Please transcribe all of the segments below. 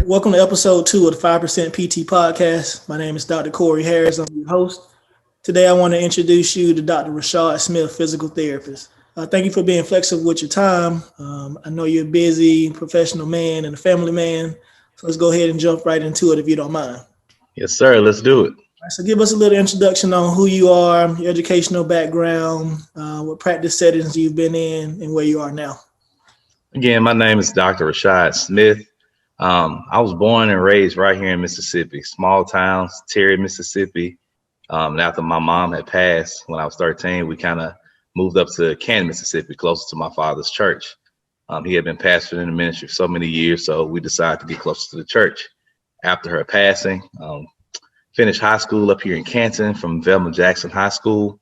Welcome to episode 2 of the 5% PT podcast. My name is Dr. Corey Harris. I'm your host. Today, I want to introduce you to Dr. Rashad Smith, physical therapist. Thank you for being flexible with your time. I know you're a busy professional man and a family man, so let's go ahead and jump right into it if you don't mind. Yes, sir. Let's do it. So give us a little introduction on who you are, your educational background, what practice settings you've been in, and where you are now. Again, my name is Dr. Rashad Smith. I was born and raised right here in Mississippi, small towns, Terry, Mississippi. And after my mom had passed when I was 13, we kind of moved up to Camden, Mississippi, closer to my father's church. He had been pastoring in the ministry for so many years, so we decided to get closer to the church. After her passing, finished high school up here in Camden from Velma Jackson High School.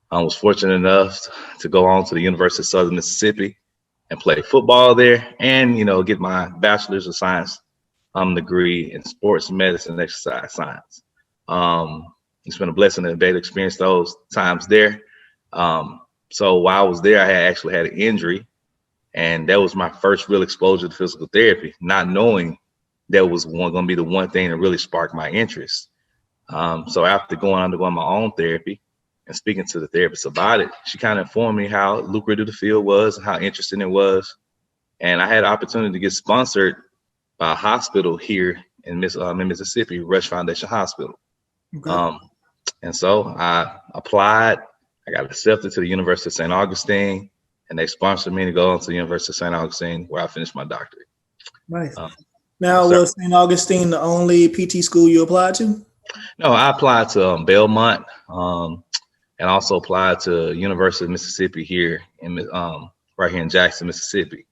I was fortunate enough to go on to the University of Southern Mississippi and play football there and, get my bachelor's of science degree in sports medicine and exercise science. It's been a blessing and a great experience those times there. So while I was there, I actually had an injury, and that was my first real exposure to physical therapy, not knowing that was going to be the one thing that really sparked my interest. So after undergoing my own therapy and speaking to the therapist about it, she kind of informed me how lucrative the field was and how interesting it was. And I had an opportunity to get sponsored by a hospital here in Mississippi, Rush Foundation Hospital. Okay. And so I applied. I got accepted to the University of St. Augustine, and they sponsored me to go on to the University of St. Augustine, where I finished my doctorate. Nice. Now, was St. Augustine the only PT school you applied to? No, I applied to Belmont, and also applied to University of Mississippi here in right here in Jackson, Mississippi.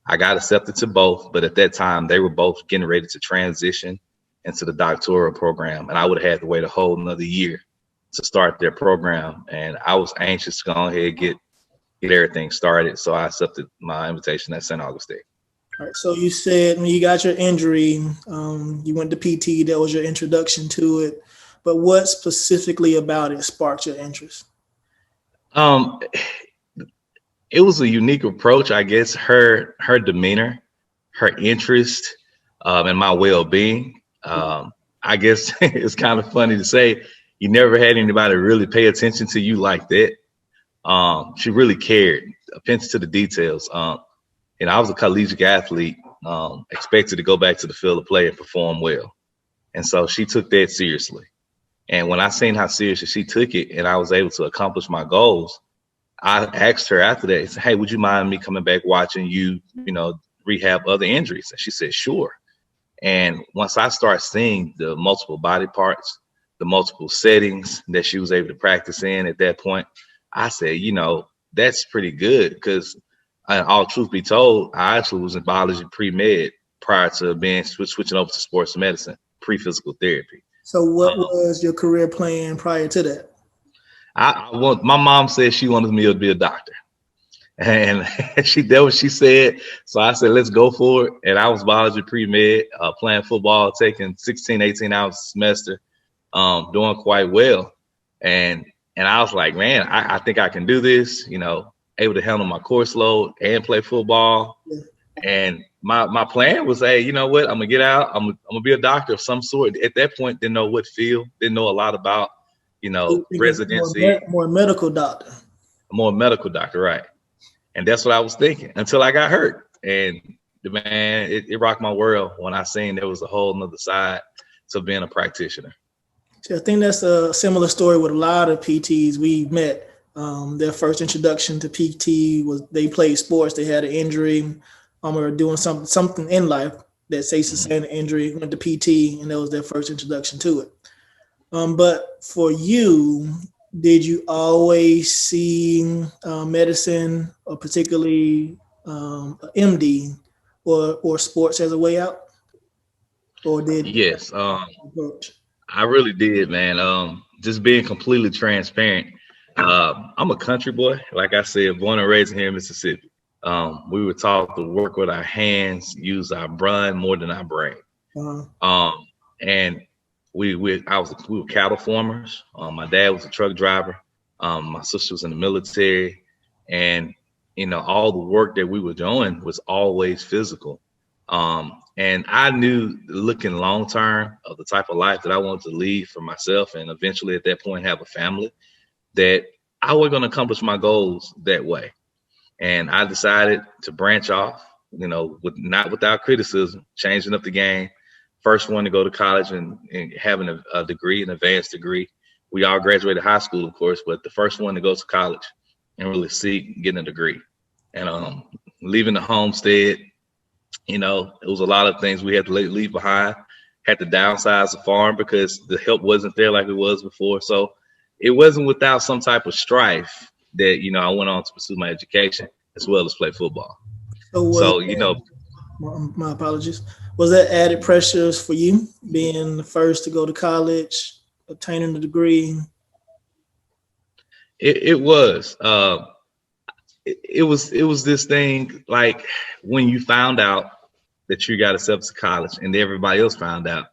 I got accepted to both, but at that time they were both getting ready to transition into the doctoral program, and I would have had to wait a whole another year to start their program. And I was anxious to go ahead and get everything started, so I accepted my invitation at St. Augustine. All right, so you said when you got your injury, you went to PT. That was your introduction to it. But what specifically about it sparked your interest? It was a unique approach, I guess. Her demeanor, her interest, and my well-being. I guess it's kind of funny to say you never had anybody really pay attention to you like that. She really cared, attention to the details. And I was a collegiate athlete, expected to go back to the field of play and perform well. And so she took that seriously. And when I seen how seriously she took it and I was able to accomplish my goals, I asked her after that, said, hey, would you mind me coming back watching you, rehab other injuries? And she said, sure. And once I started seeing the multiple body parts, the multiple settings that she was able to practice in at that point, I said, that's pretty good, because all truth be told, I actually was in biology pre-med prior to being switching over to sports medicine, pre-physical therapy. So what was your career plan prior to that? My mom said she wanted me to be a doctor, and that what she said. So I said, let's go for it. And I was biology pre-med, playing football, taking 16, 18 hours a semester, doing quite well. And I was like, man, I think I can do this, able to handle my course load and play football. Yeah. And my plan was, hey, you know what? I'm gonna get out. I'm gonna be a doctor of some sort. At that point, didn't know what field, didn't know a lot about, residency. More medical doctor. More medical doctor, right? And that's what I was thinking until I got hurt. And man, it rocked my world when I seen there was a whole nother side to being a practitioner. So I think that's a similar story with a lot of PTs we met. Their first introduction to PT was they played sports. They had an injury, or doing something in life that sustained an injury, went to PT, and that was their first introduction to it. But for you, did you always see medicine, or particularly MD, or sports as a way out? Or did yes, I really did, man. Just being completely transparent. I'm a country boy, like I said, born and raised here in Mississippi. We were taught to work with our hands, use our brain more than our brain. And we were cattle farmers. My dad was a truck driver. My sister was in the military, and all the work that we were doing was always physical. And I knew looking long term of the type of life that I wanted to lead for myself and eventually at that point have a family, that I was going to accomplish my goals that way. And I decided to branch off, not without criticism, changing up the game. First one to go to college and having a degree, an advanced degree. We all graduated high school, of course, but the first one to go to college and really seek getting a degree. And leaving the homestead, it was a lot of things we had to leave behind. Had to downsize the farm because the help wasn't there like it was before. So it wasn't without some type of strife that, I went on to pursue my education as well as play football. So, my apologies. Was that added pressures for you being the first to go to college, obtaining a degree? It was. It was this thing like when you found out that you got accepted to college and everybody else found out,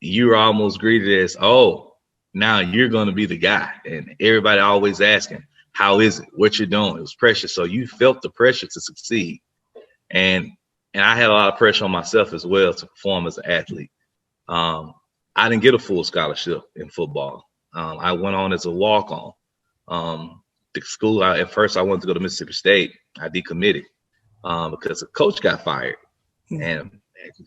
you were almost greeted as, oh, now you're going to be the guy. And everybody always asking, how is it? What you're doing? It was pressure. So you felt the pressure to succeed. And I had a lot of pressure on myself as well to perform as an athlete. I didn't get a full scholarship in football. I went on as a walk-on. The school, at first I wanted to go to Mississippi State. I decommitted because the coach got fired. And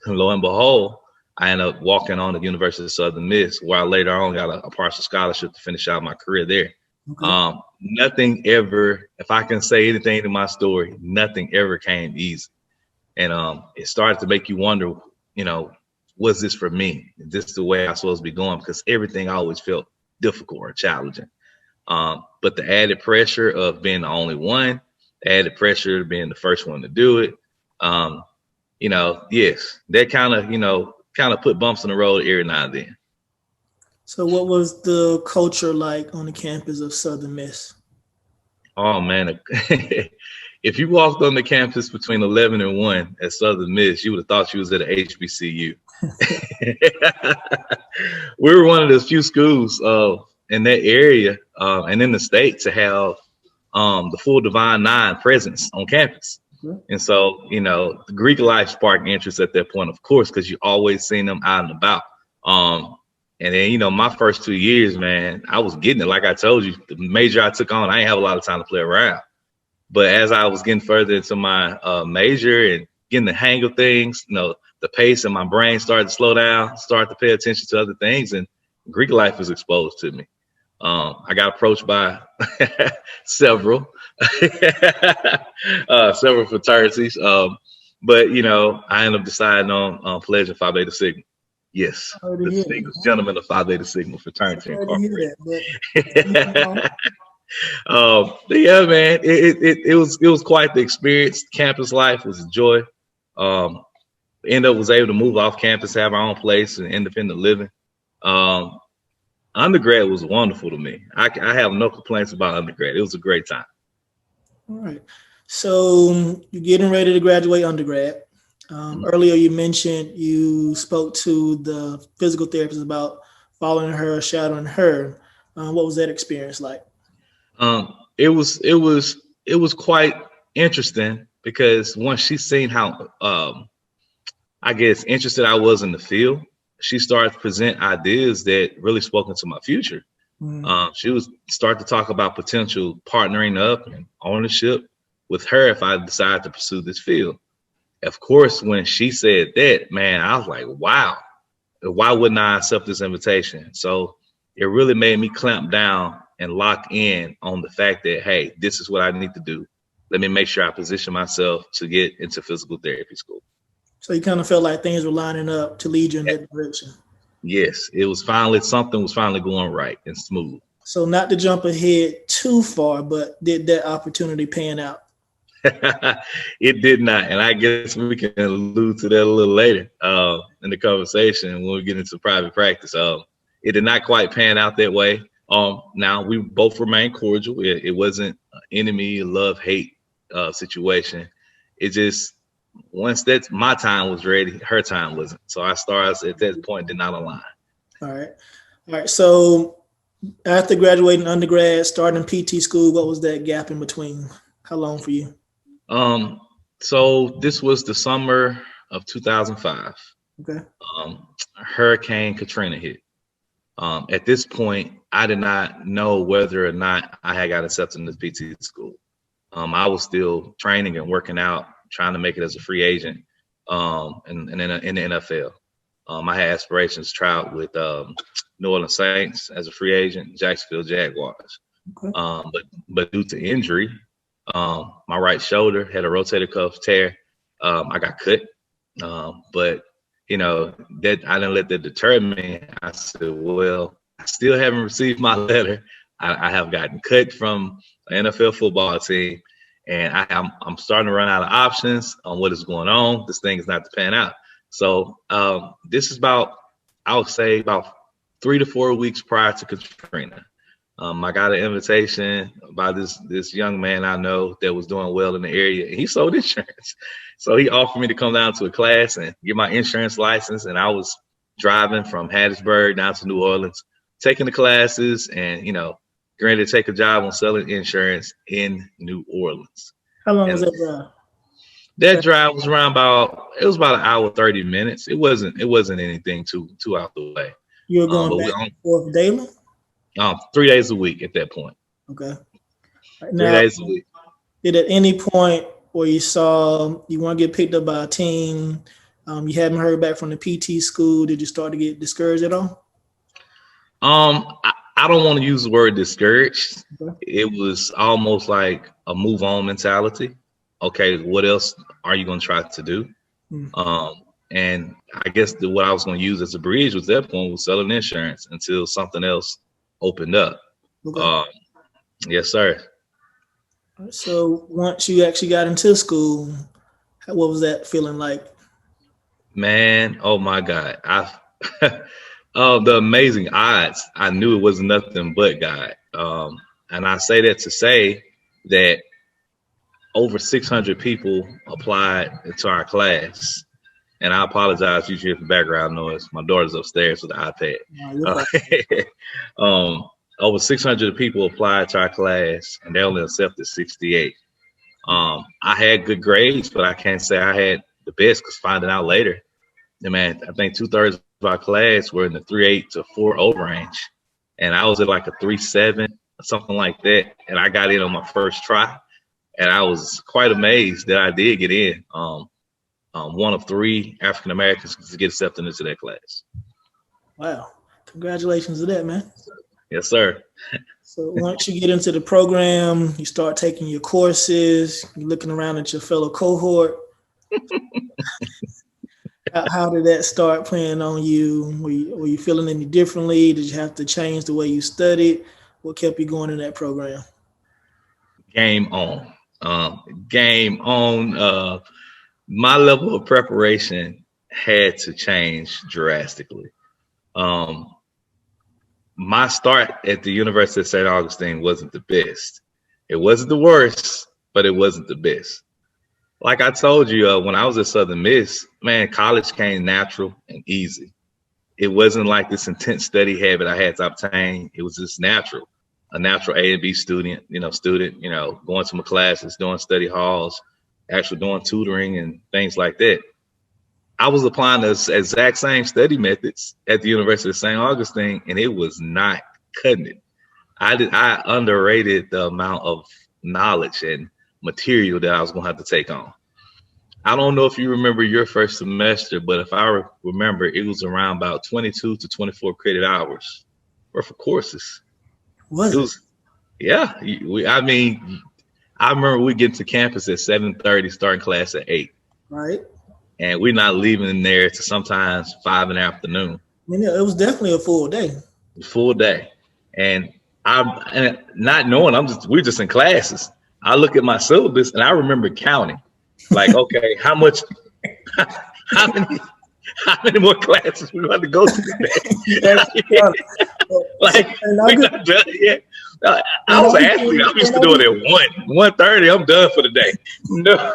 lo and behold, I ended up walking on at the University of Southern Miss, where I later on got a partial scholarship to finish out my career there. Okay. Nothing ever, if I can say anything in my story, nothing ever came easy. And it started to make you wonder, was this for me? Is this the way I'm supposed to be going? Because everything always felt difficult or challenging. But the added pressure of being the only one, the added pressure of being the first one to do it, yes, that kind of put bumps in the road every now and then. So what was the culture like on the campus of Southern Miss? Oh, man. If you walked on the campus between 11 and 1 at Southern Miss, you would have thought you was at an HBCU. We were one of the few schools in that area and in the state to have the full Divine Nine presence on campus. And so, the Greek life sparked interest at that point, of course, because you always seen them out and about. And then, my first 2 years, man, I was getting it. Like I told you, the major I took on, I didn't have a lot of time to play around. But as I was getting further into my major and getting the hang of things, the pace in my brain started to slow down, started to pay attention to other things, and Greek life was exposed to me. I got approached by several fraternities. But, I ended up deciding on pledging Phi Beta Sigma. Yes, the distinguished gentleman of Phi Beta Sigma Fraternity Incorporated. Yeah, man, it was quite the experience. Campus life was a joy. Ended up was able to move off campus, have our own place and independent living. Undergrad was wonderful to me. I have no complaints about undergrad. It was a great time. All right. So you're getting ready to graduate undergrad. Earlier you mentioned you spoke to the physical therapist about following her, shadowing her. What was that experience like? It was quite interesting because once she seen how I guess interested I was in the field, she started to present ideas that really spoke into my future. She was start to talk about potential partnering up and ownership with her if I decided to pursue this field. Of course, when she said that, man, I was like, wow, why wouldn't I accept this invitation? So it really made me clamp down and lock in on the fact that, hey, this is what I need to do. Let me make sure I position myself to get into physical therapy school. So you kind of felt like things were lining up to lead you in that direction. Yes, something was finally going right and smooth. So not to jump ahead too far, but did that opportunity pan out? It did not. And I guess we can allude to that a little later in the conversation when we get into private practice. It did not quite pan out that way. Now we both remain cordial. It wasn't an enemy, love, hate situation. It just, once that's my time was ready, her time wasn't. So our stars at that point did not align. All right. So after graduating undergrad, starting PT school, what was that gap in between? How long for you? So this was the summer of 2005. Okay. Hurricane Katrina hit. At this point, I did not know whether or not I had got accepted into PT school. I was still training and working out, trying to make it as a free agent in the NFL. I had aspirations to try out with New Orleans Saints as a free agent, Jacksonville Jaguars. Okay. But due to injury, my right shoulder had a rotator cuff tear. I got cut. But that I didn't let that deter me. I said, well, I still haven't received my letter. I have gotten cut from an NFL football team, and I'm starting to run out of options on what is going on. This thing is not to pan out. So this is I would say about 3 to 4 weeks prior to Katrina. I got an invitation by this young man I know that was doing well in the area, and he sold insurance. So he offered me to come down to a class and get my insurance license, and I was driving from Hattiesburg down to New Orleans, taking the classes, and getting ready to take a job on selling insurance in New Orleans. How long was that drive? That drive was about an hour 30 minutes. It wasn't anything too out the way. You were going back and forth daily? 3 days a week at that point. Okay. Right, 3 days a week. Did at any point where you saw you want to get picked up by a team, you haven't heard back from the PT school, did you start to get discouraged at all? I don't want to use the word discouraged. Okay. It was almost like a move on mentality. Okay, what else are you going to try to do? And I guess what I was going to use as a bridge was that point was selling insurance until something else opened up. Okay. Yes, sir. So once you actually got into school, what was that feeling like? Man, oh my God. The amazing odds. I knew it was nothing but God. And I say that to say that over 600 people applied to our class. And I apologize if you hear the background noise. My daughter's upstairs with the iPad. Over 600 people applied to our class, and they only accepted 68. I had good grades, but I can't say I had the best, because finding out later, man, I think 2/3 of our class were in the 3.8 to 4.0 range. And I was at like a 3.7, something like that. And I got in on my first try. And I was quite amazed that I did get in. One of 3 African Americans to get accepted into that class. Wow. Congratulations to that, man. Yes, sir. So once you get into the program, you start taking your courses, you're looking around at your fellow cohort. How did that start playing on you? Were you feeling any differently? Did you have to change the way you studied? What kept you going in that program? Game on. Game on. My level of preparation had to change drastically. My start at the University of St. Augustine wasn't the best. It wasn't the worst, but it wasn't the best. Like I told you, when I was at Southern Miss, man, college came natural and easy. It wasn't like this intense study habit I had to obtain. It was just natural. A natural A and B student, going to my classes, doing study halls, actually doing tutoring and things like that. I was applying the exact same study methods at the University of St. Augustine, and it was not cutting it. I underrated the amount of knowledge and material that I was going to have to take on. I don't know if you remember your first semester, but if I remember, it was around about 22 to 24 credit hours worth of courses. Yeah. I remember we get to campus at 7:30, starting class at 8. Right. And we're not leaving there to sometimes 5 in the afternoon. I mean, it was definitely a full day. Full day. And I'm not knowing, we're just in classes. I look at my syllabus and I remember counting. Like, okay, how many more classes we got to go to today? Like, we're not done yet. I was an athlete. I'm used to doing it 1:30. I'm done for the day. No.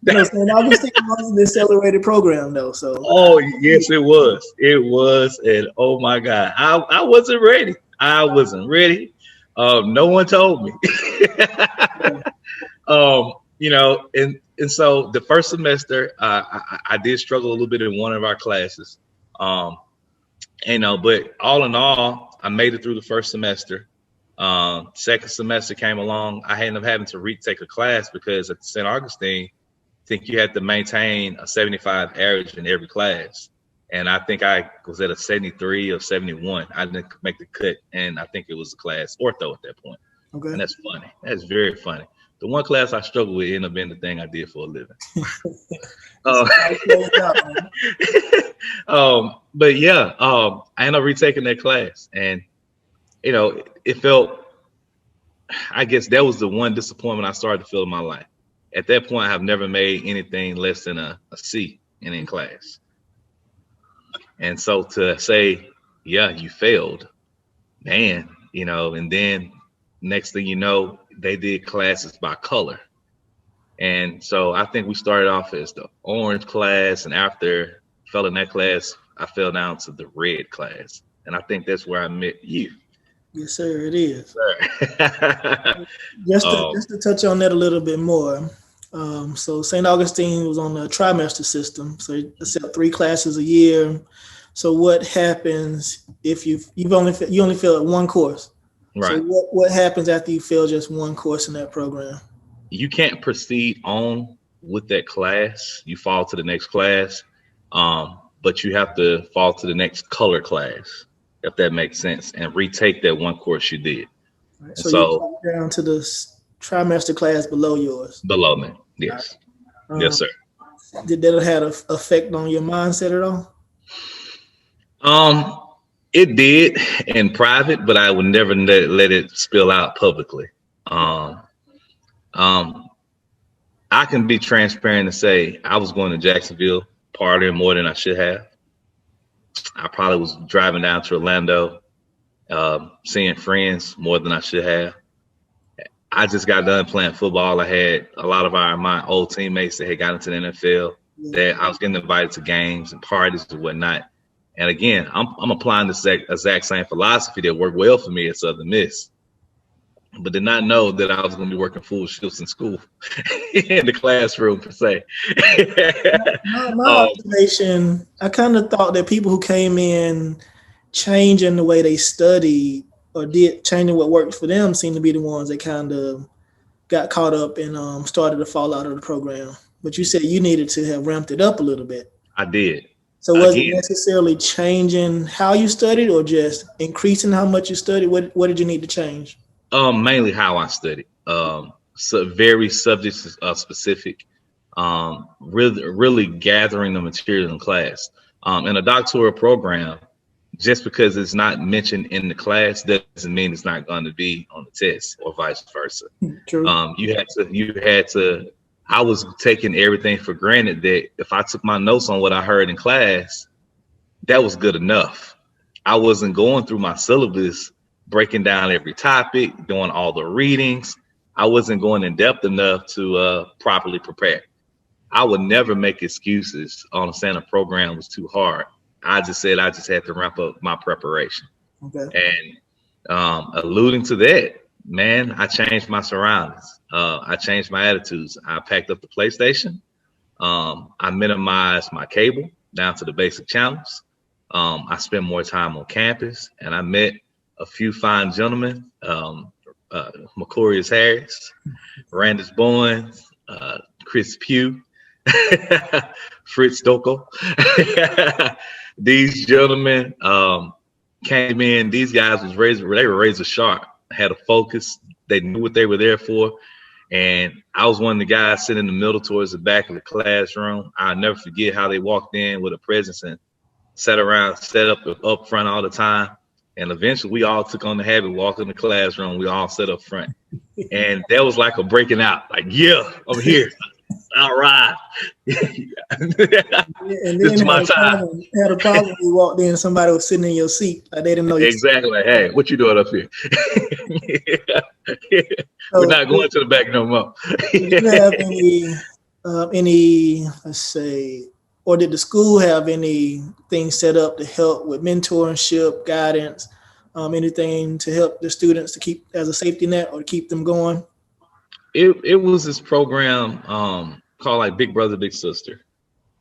St. Augustine was an accelerated program, though. So. Oh yes, it was. It was, and oh my God, I wasn't ready. I wasn't ready. No one told me. And so the first semester, I did struggle a little bit in one of our classes. But all in all, I made it through the first semester. Second semester came along. I ended up having to retake a class because at St. Augustine, I think you had to maintain a 75 average in every class. And I think I was at a 73 or 71. I didn't make the cut, and I think it was a class ortho at that point. Okay. And that's funny. That's very funny. The one class I struggled with ended up being the thing I did for a living. But yeah, I ended up retaking that class, and it felt. I guess that was the one disappointment I started to feel in my life. At that point, I've never made anything less than a C in class. And so to say, yeah, you failed, man, and then next thing you know, they did classes by color. And so I think we started off as the orange class, and after I fell in that class, I fell down to the red class. And I think that's where I met you. Yes, sir, it is. Sir. Just to touch on that a little bit more. So St. Augustine was on the trimester system, so it's 3 classes a year. So what happens if you only fail at one course? Right. So what happens after you fail just one course in that program? You can't proceed on with that class. You fall to the next class, but you have to fall to the next color class, if that makes sense, and retake that one course you did. Right. So you go down to the trimester class below yours. Below me, yes. Yes, sir. Did that have an effect on your mindset at all? It did in private, but I would never let it spill out publicly. I can be transparent and say I was going to Jacksonville partying more than I should have. I probably was driving down to Orlando, seeing friends more than I should have. I just got done playing football. I had a lot of my old teammates that had gotten into the NFL. That I was getting invited to games and parties and whatnot. And again, I'm applying the exact same philosophy that worked well for me at Southern Miss, but did not know that I was going to be working full shifts in school, in the classroom per se. My observation, I kind of thought that people who came in changing the way they studied or did changing what worked for them seemed to be the ones that kind of got caught up and started to fall out of the program. But you said you needed to have ramped it up a little bit. I did. So was it necessarily changing how you studied or just increasing how much you studied? What did you need to change? Mainly how I studied. So very subject specific. Really gathering the material in class. In a doctoral program, just because it's not mentioned in the class doesn't mean it's not going to be on the test or vice versa. True. You had to. I was taking everything for granted that if I took my notes on what I heard in class, that was good enough. I wasn't going through my syllabus, breaking down every topic, doing all the readings. I wasn't going in depth enough to properly prepare. I would never make excuses on saying a program was too hard. I just said I just had to ramp up my preparation. Okay. And alluding to that, man, I changed my surroundings. I changed my attitudes. I packed up the PlayStation. I minimized my cable down to the basic channels. I spent more time on campus, and I met a few fine gentlemen, Macorius Harris, Randis Bowens, Chris Pugh, Fritz Stokel. These gentlemen came in. These guys they were razor sharp, had a focus. They knew what they were there for. And I was one of the guys sitting in the middle towards the back of the classroom. I'll never forget how they walked in with a presence and set up front all the time. And eventually we all took on the habit, walked in the classroom, we all sat up front. And that was like a breaking out, like, yeah, I'm here. All right. And This is my time. Had a problem when you walked in, somebody was sitting in your seat. Like they didn't know you. Exactly. Like, hey, what you doing up here? We're not going to the back no more. Did you have any, let's say, or did the school have anything set up to help with mentorship, guidance, anything to help the students to keep as a safety net or to keep them going? it was this program called like Big Brother, Big Sister.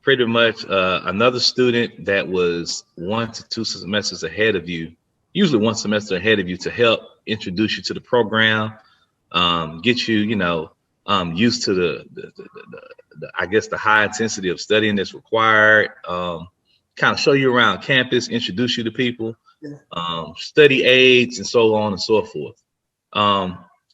Pretty much another student that was 1 to 2 semesters ahead of you, usually 1 semester ahead of you, to help introduce you to the program, get you, used to the I guess the high intensity of studying that's required, kind of show you around campus, introduce you to people, study aids, and so on and so forth.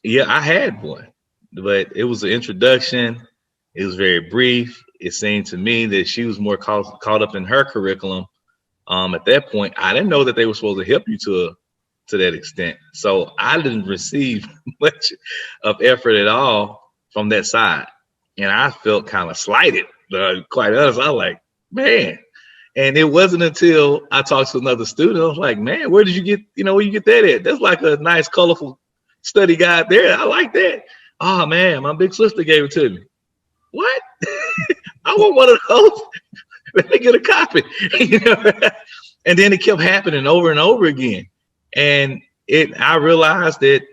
Yeah, I had one, but it was an introduction. It was very brief. It seemed to me that she was more caught up in her curriculum. At that point, I didn't know that they were supposed to help you to that extent. So I didn't receive much of effort at all from that side. And I felt kind of slighted, quite honest. I was like, man. And it wasn't until I talked to another student, I was like, man, where did you get, where you get that at? That's like a nice, colorful study guide there. I like that. Oh, man, my big sister gave it to me. What? I want one of those. Let me get a copy. And then it kept happening over and over again. And I realized that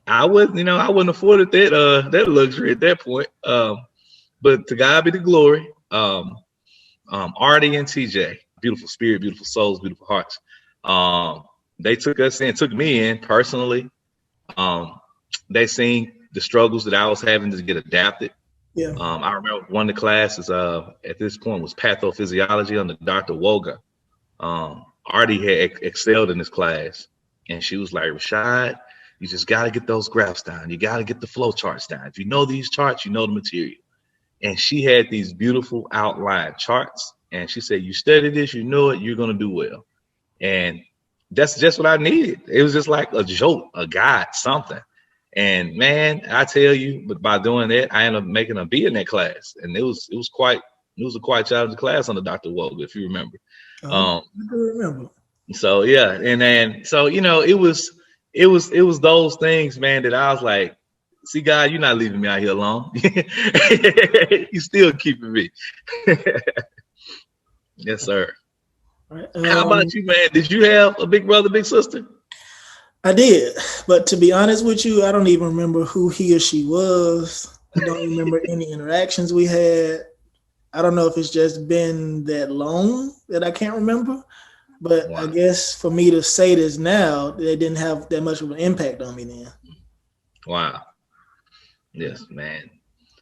I wasn't afforded that luxury at that point. But to God be the glory. Artie and TJ, beautiful spirit, beautiful souls, beautiful hearts. They took me in personally. They seen the struggles that I was having to get adapted. Yeah. I remember one of the classes at this point was pathophysiology under Dr. Woga. Artie had excelled in this class, and she was like, Rashad, you just got to get those graphs down. You got to get the flow charts down. If you know these charts, you know the material. And she had these beautiful outline charts, and she said, you study this, you know it, you're going to do well. And that's just what I needed. It was just like a jolt, a guide, something. And man, I tell you, but by doing that, I ended up making a B in that class, and it was a quite challenging class under Dr. Woga, if you remember. I do remember. So yeah, and then so it was those things, man, that I was like, see, God, you're not leaving me out here alone. You still keeping me. Yes, sir. Right. How about you, man? Did you have a big brother, big sister? I did, but to be honest with you, I don't even remember who he or she was. I don't remember any interactions we had. I don't know if it's just been that long that I can't remember, but wow. I guess for me to say this now, they didn't have that much of an impact on me then. Wow. Yes, man.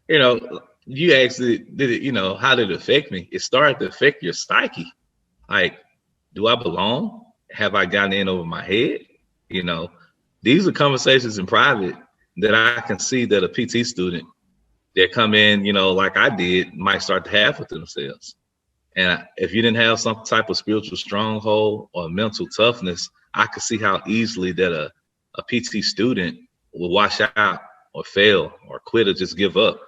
You actually did it, how did it affect me? It started to affect your psyche. Like, do I belong? Have I gotten in over my head? These are conversations in private that I can see that a PT student that come in, like I did, might start to have with themselves. And if you didn't have some type of spiritual stronghold or mental toughness, I could see how easily that a PT student will wash out or fail or quit or just give up,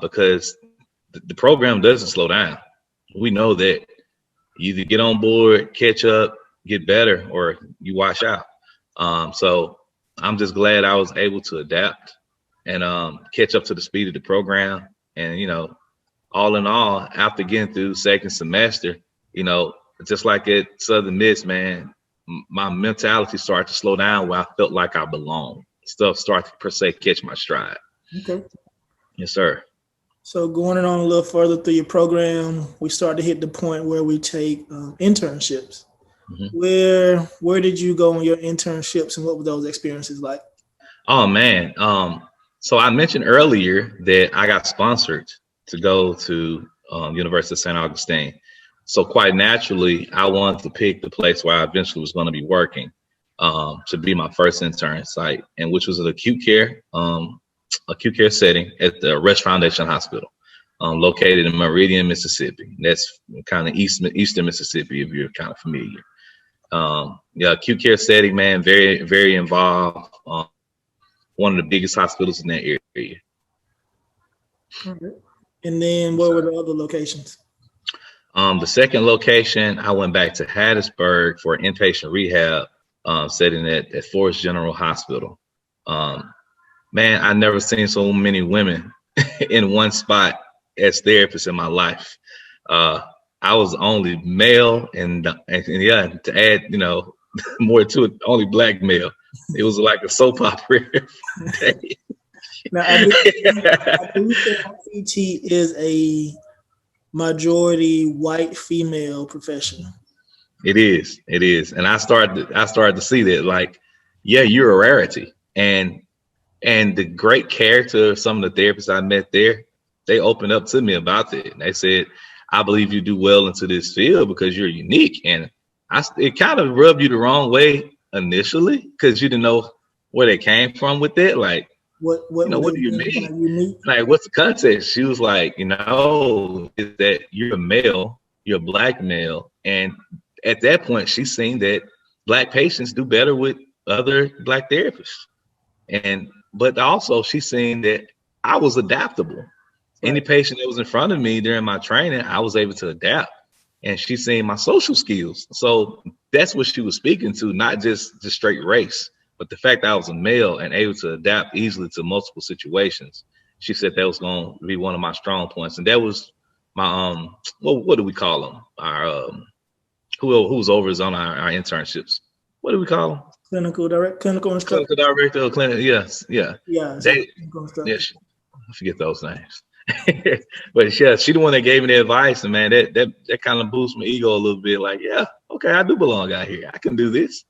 because the program doesn't slow down. We know that. You either get on board, catch up, get better, or you wash out. So I'm just glad I was able to adapt and catch up to the speed of the program. And, all in all, after getting through second semester, just like at Southern Miss, man, my mentality started to slow down where I felt like I belonged. Stuff started to, per se, catch my stride. Okay. Yes, sir. So going on a little further through your program, we start to hit the point where we take internships. Mm-hmm. Where did you go on your internships, and what were those experiences like? Oh, man. So I mentioned earlier that I got sponsored to go to University of St. Augustine. So quite naturally, I wanted to pick the place where I eventually was going to be working to be my first intern site, and which was an acute care setting at the Rush Foundation Hospital, located in Meridian, Mississippi. That's kind of eastern Mississippi, if you're kind of familiar. Acute care setting, man, very, very involved. One of the biggest hospitals in that area. Okay. And then what were the other locations? The second location, I went back to Hattiesburg for an inpatient rehab setting at Forest General Hospital. Man, I never seen so many women in one spot as therapists in my life. I was only male, and yeah, to add, more to it, only black male. It was like a soap opera day. Now, I do think PT is a majority white female profession. It is, and I started to see that, like, yeah, you're a rarity, and the great character of some of the therapists I met there, they opened up to me about that. And they said, I believe you do well into this field because you're unique. And it kind of rubbed you the wrong way initially because you didn't know where they came from with it. Like, What what would do they you mean by mean? unique? Like, what's the context? She was like, is that you're a male, you're a black male. And at that point, she's seen that black patients do better with other black therapists. But also she's saying that I was adaptable. Right. Any patient that was in front of me during my training, I was able to adapt. And she's saying my social skills. So that's what she was speaking to, not just straight race, but the fact that I was a male and able to adapt easily to multiple situations. She said that was going to be one of my strong points. And that was my what do we call them? Our who was over us on our internships. What do we call them? Clinical instructor. Clinical director of clinic. Yes, yeah. Yeah. I forget those names. But yeah, she the one that gave me the advice, and man, that kind of boosts my ego a little bit. Like, yeah, okay, I do belong out here. I can do this.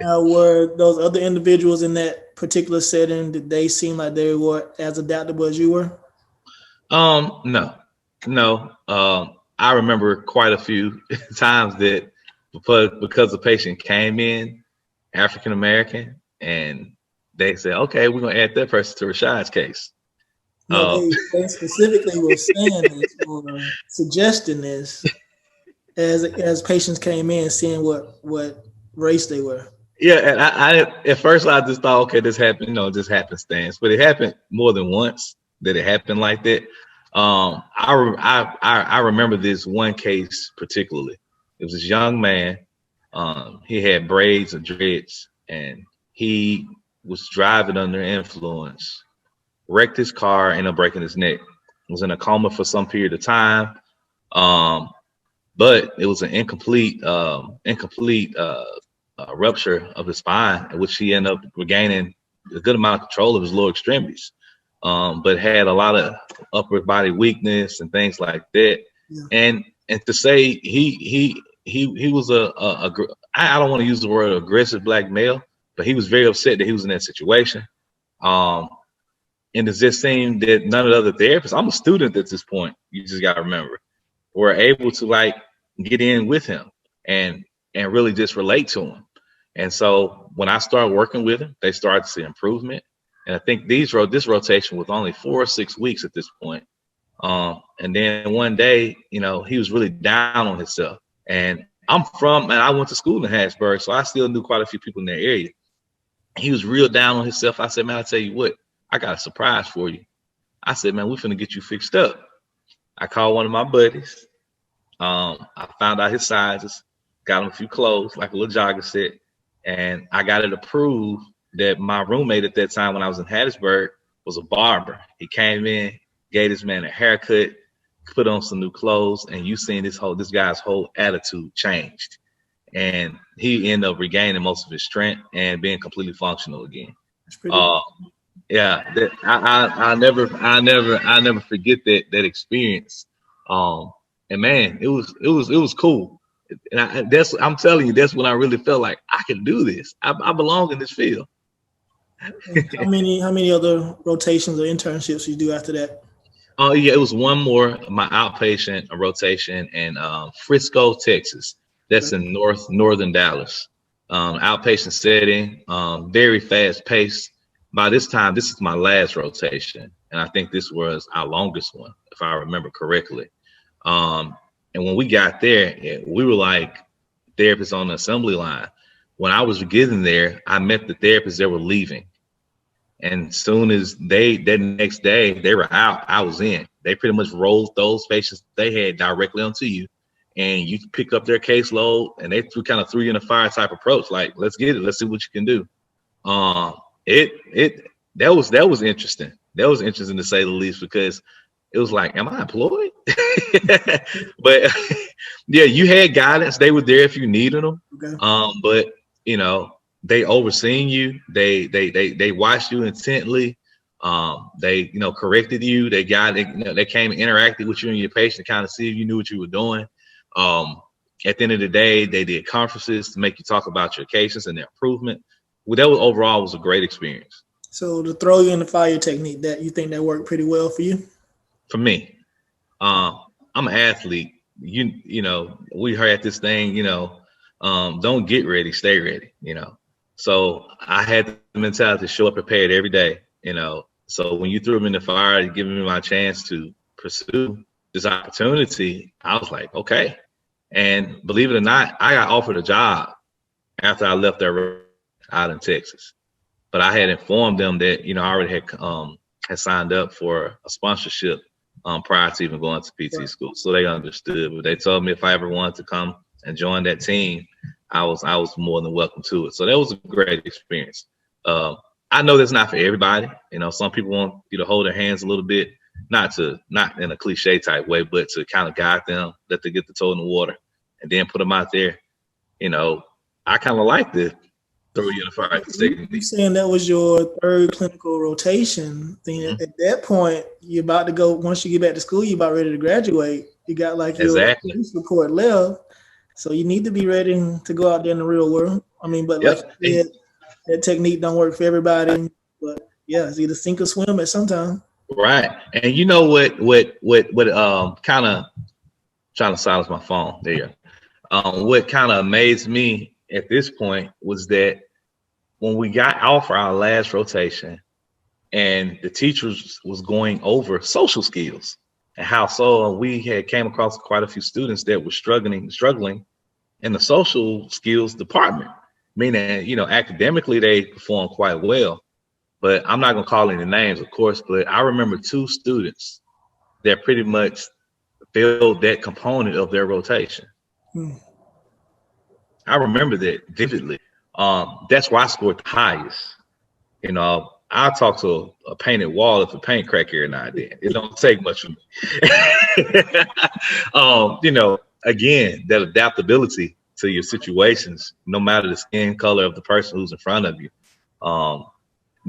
Now, were those other individuals in that particular setting, did they seem like they were as adaptable as you were? No. I remember quite a few times that because the patient came in African American, and they said, okay, we're gonna add that person to Rashad's case. No, they specifically were saying this or suggesting this as patients came in, seeing what race they were. Yeah, and I at first I just thought, okay, this happened, just happenstance, but it happened more than once that it happened like that. I remember this one case particularly. It was this young man. He had braids or dreads, and he was driving under influence, wrecked his car, ended up breaking his neck. Was in a coma for some period of time, but it was an incomplete rupture of his spine, in which he ended up regaining a good amount of control of his lower extremities, but had a lot of upper body weakness and things like that. Yeah. And to say he was I don't want to use the word aggressive black male, but he was very upset that he was in that situation. And it just seemed that none of the other therapists, I'm a student at this point, you just got to remember, were able to like get in with him and really just relate to him. And so when I started working with him, they started to see improvement. And I think this rotation was only 4 or 6 weeks at this point. And then one day, he was really down on himself. And I went to school in Hattiesburg, so I still knew quite a few people in that area. He was real down on himself. I said, man, I'll tell you what, I got a surprise for you. I said, man, we're finna get you fixed up. I called one of my buddies. I found out his sizes, got him a few clothes, like a little jogger set, and I got it approved that my roommate at that time when I was in Hattiesburg was a barber. He came in, gave this man a haircut, put on some new clothes, and you seen this guy's whole attitude changed. And he ended up regaining most of his strength and being completely functional again. Yeah, I never forget that experience. And man, it was cool. And I'm telling you, that's when I really felt like I can do this. I belong in this field. How many other rotations or internships you do after that? Oh yeah, it was one more, my outpatient rotation in Frisco, Texas. That's in northern Dallas. Outpatient setting, very fast paced. By this time, this is my last rotation, and I think this was our longest one, if I remember correctly. And when we got there, we were like therapists on the assembly line. When I was getting there, I met the therapists that were leaving. And soon as that next day, they were out, I was in. They pretty much rolled those patients they had directly onto you. And you pick up their caseload, and they kind of threw you in a fire type approach. Like, let's get it. Let's see what you can do. That was interesting. That was interesting to say the least, because it was like, am I employed? But yeah, you had guidance. They were there if you needed them. Okay. But they overseen you. They watched you intently. They, corrected you. They they came and interacted with you and your patient to kind of see if you knew what you were doing. At the end of the day, they did conferences to make you talk about your cases and their improvement. Well, that was overall was a great experience. So the throw you in the fire technique, that you think that worked pretty well for you? For me, I'm an athlete. We heard this thing, don't get ready, stay ready, So I had the mentality to show up prepared every day, So when you threw me in the fire, giving me my chance to pursue this opportunity, I was like, okay. And believe it or not, I got offered a job after I left there out in Texas. But I had informed them that, I already had signed up for a sponsorship prior to even going to PT school. So they understood. But they told me if I ever wanted to come and join that team, I was more than welcome to it. So that was a great experience. I know that's not for everybody. Some people want you to hold their hands a little bit, not in a cliche type way, but to kind of guide them, let them get the toe in the water, and then put them out there. I kind of like to throw you in the fire. You saying that was your third clinical rotation? Then at that point, you're about to go. Once you get back to school, you're about ready to graduate. You got like your police report left, so you need to be ready to go out there in the real world. I mean, but like you said, that technique don't work for everybody. But yeah, it's either sink or swim at some time. Right. And you know what kind of trying to silence my phone there. What kind of amazed me at this point was that when we got out for our last rotation and the teachers was going over social skills and how we had came across quite a few students that were struggling in the social skills department, meaning, academically they performed quite well. But I'm not going to call any names, of course, but I remember 2 students that pretty much failed that component of their rotation. I remember that vividly. That's why I scored the highest. I'll talk to a painted wall if a paint crack here or not. Then it don't take much from me. Again, that adaptability to your situations, no matter the skin color of the person who's in front of you.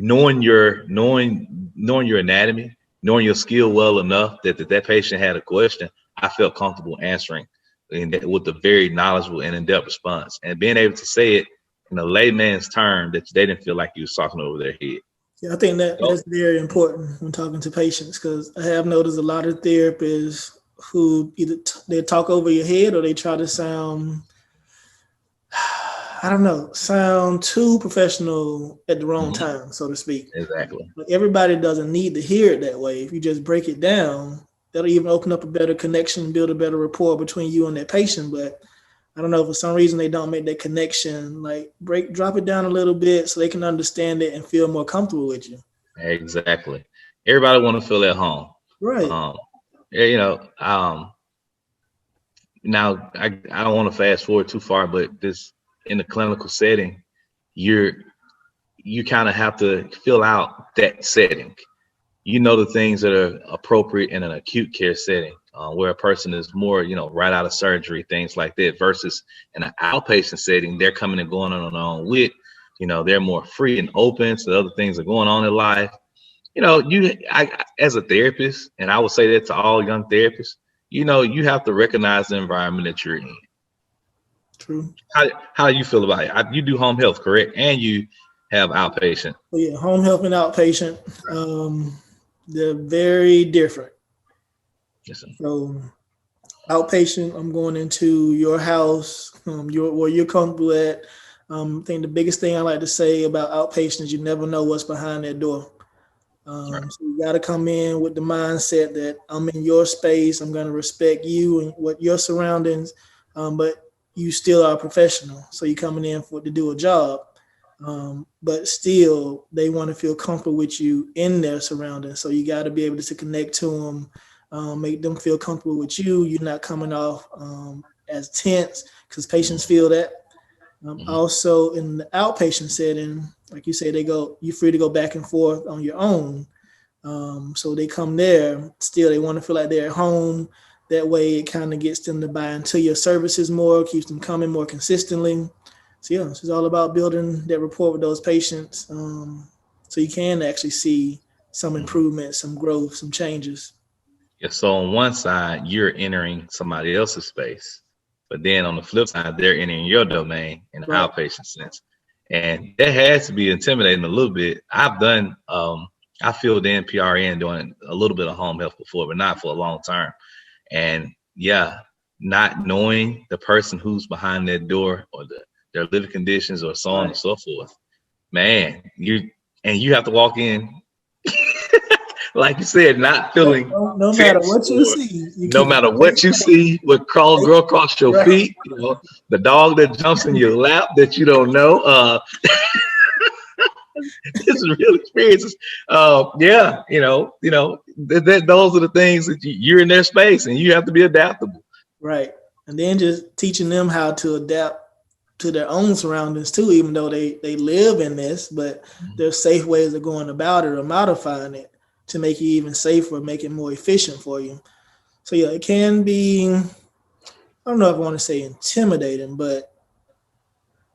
Knowing your anatomy, knowing your skill well enough that patient had a question, I felt comfortable answering with a very knowledgeable and in-depth response, and being able to say it in a layman's term that they didn't feel like you was talking over their head. Yeah, I think that's very important when talking to patients, because I have noticed a lot of therapists who either they talk over your head or they try to sound too professional at the wrong time, so to speak. Exactly. But everybody doesn't need to hear it that way. If you just break it down, that'll even open up a better connection, build a better rapport between you and that patient. But I don't know, for some reason they don't make that connection, like drop it down a little bit so they can understand it and feel more comfortable with you. Exactly. Everybody want to feel at home. Right. Now I don't want to fast forward too far, but this in the clinical setting, you kind of have to fill out that setting. The things that are appropriate in an acute care setting, where a person is more, right out of surgery, things like that, versus in an outpatient setting, they're coming and going on their own with, they're more free and open to the other things that are going on in life. As a therapist, and I would say that to all young therapists, you have to recognize the environment that you're in. True. How do you feel about it? You do home health, correct? And you have outpatient. Well, yeah, home health and outpatient, they're very different. Yes, sir. So outpatient, I'm going into your house, where you're comfortable at. I think the biggest thing I like to say about outpatient is you never know what's behind that door. Right. So you got to come in with the mindset that I'm in your space. I'm going to respect you and what your surroundings, but you still are a professional. So you're coming in to do a job, but still they want to feel comfortable with you in their surroundings. So you got to be able to connect to them, make them feel comfortable with you. You're not coming off as tense, because patients feel that. Also in the outpatient setting, like you say, you're free to go back and forth on your own. So they come there, still they want to feel like they're at home. That way it kind of gets them to buy into your services more, keeps them coming more consistently. So it's all about building that rapport with those patients, so you can actually see some improvement, some growth, some changes. Yeah, so on one side, you're entering somebody else's space, but then on the flip side, they're entering your domain in an Right. outpatient sense. And that has to be intimidating a little bit. I've done, I filled in PRN doing a little bit of home health before, but not for a long term. And yeah, not knowing the person who's behind that door or their living conditions or so on and so forth, man, you have to walk in like you said, not feeling No matter tense, what you or see, you no keep matter what you see, what grow across your right. feet, the dog that jumps in your lap that you don't know. This is real experiences. Yeah, those are the things that you're in their space, and you have to be adaptable. Right. And then just teaching them how to adapt to their own surroundings too, even though they live in this, but there's safe ways of going about it or modifying it to make it even safer, make it more efficient for you. So yeah, it can be, I don't know if I want to say intimidating, but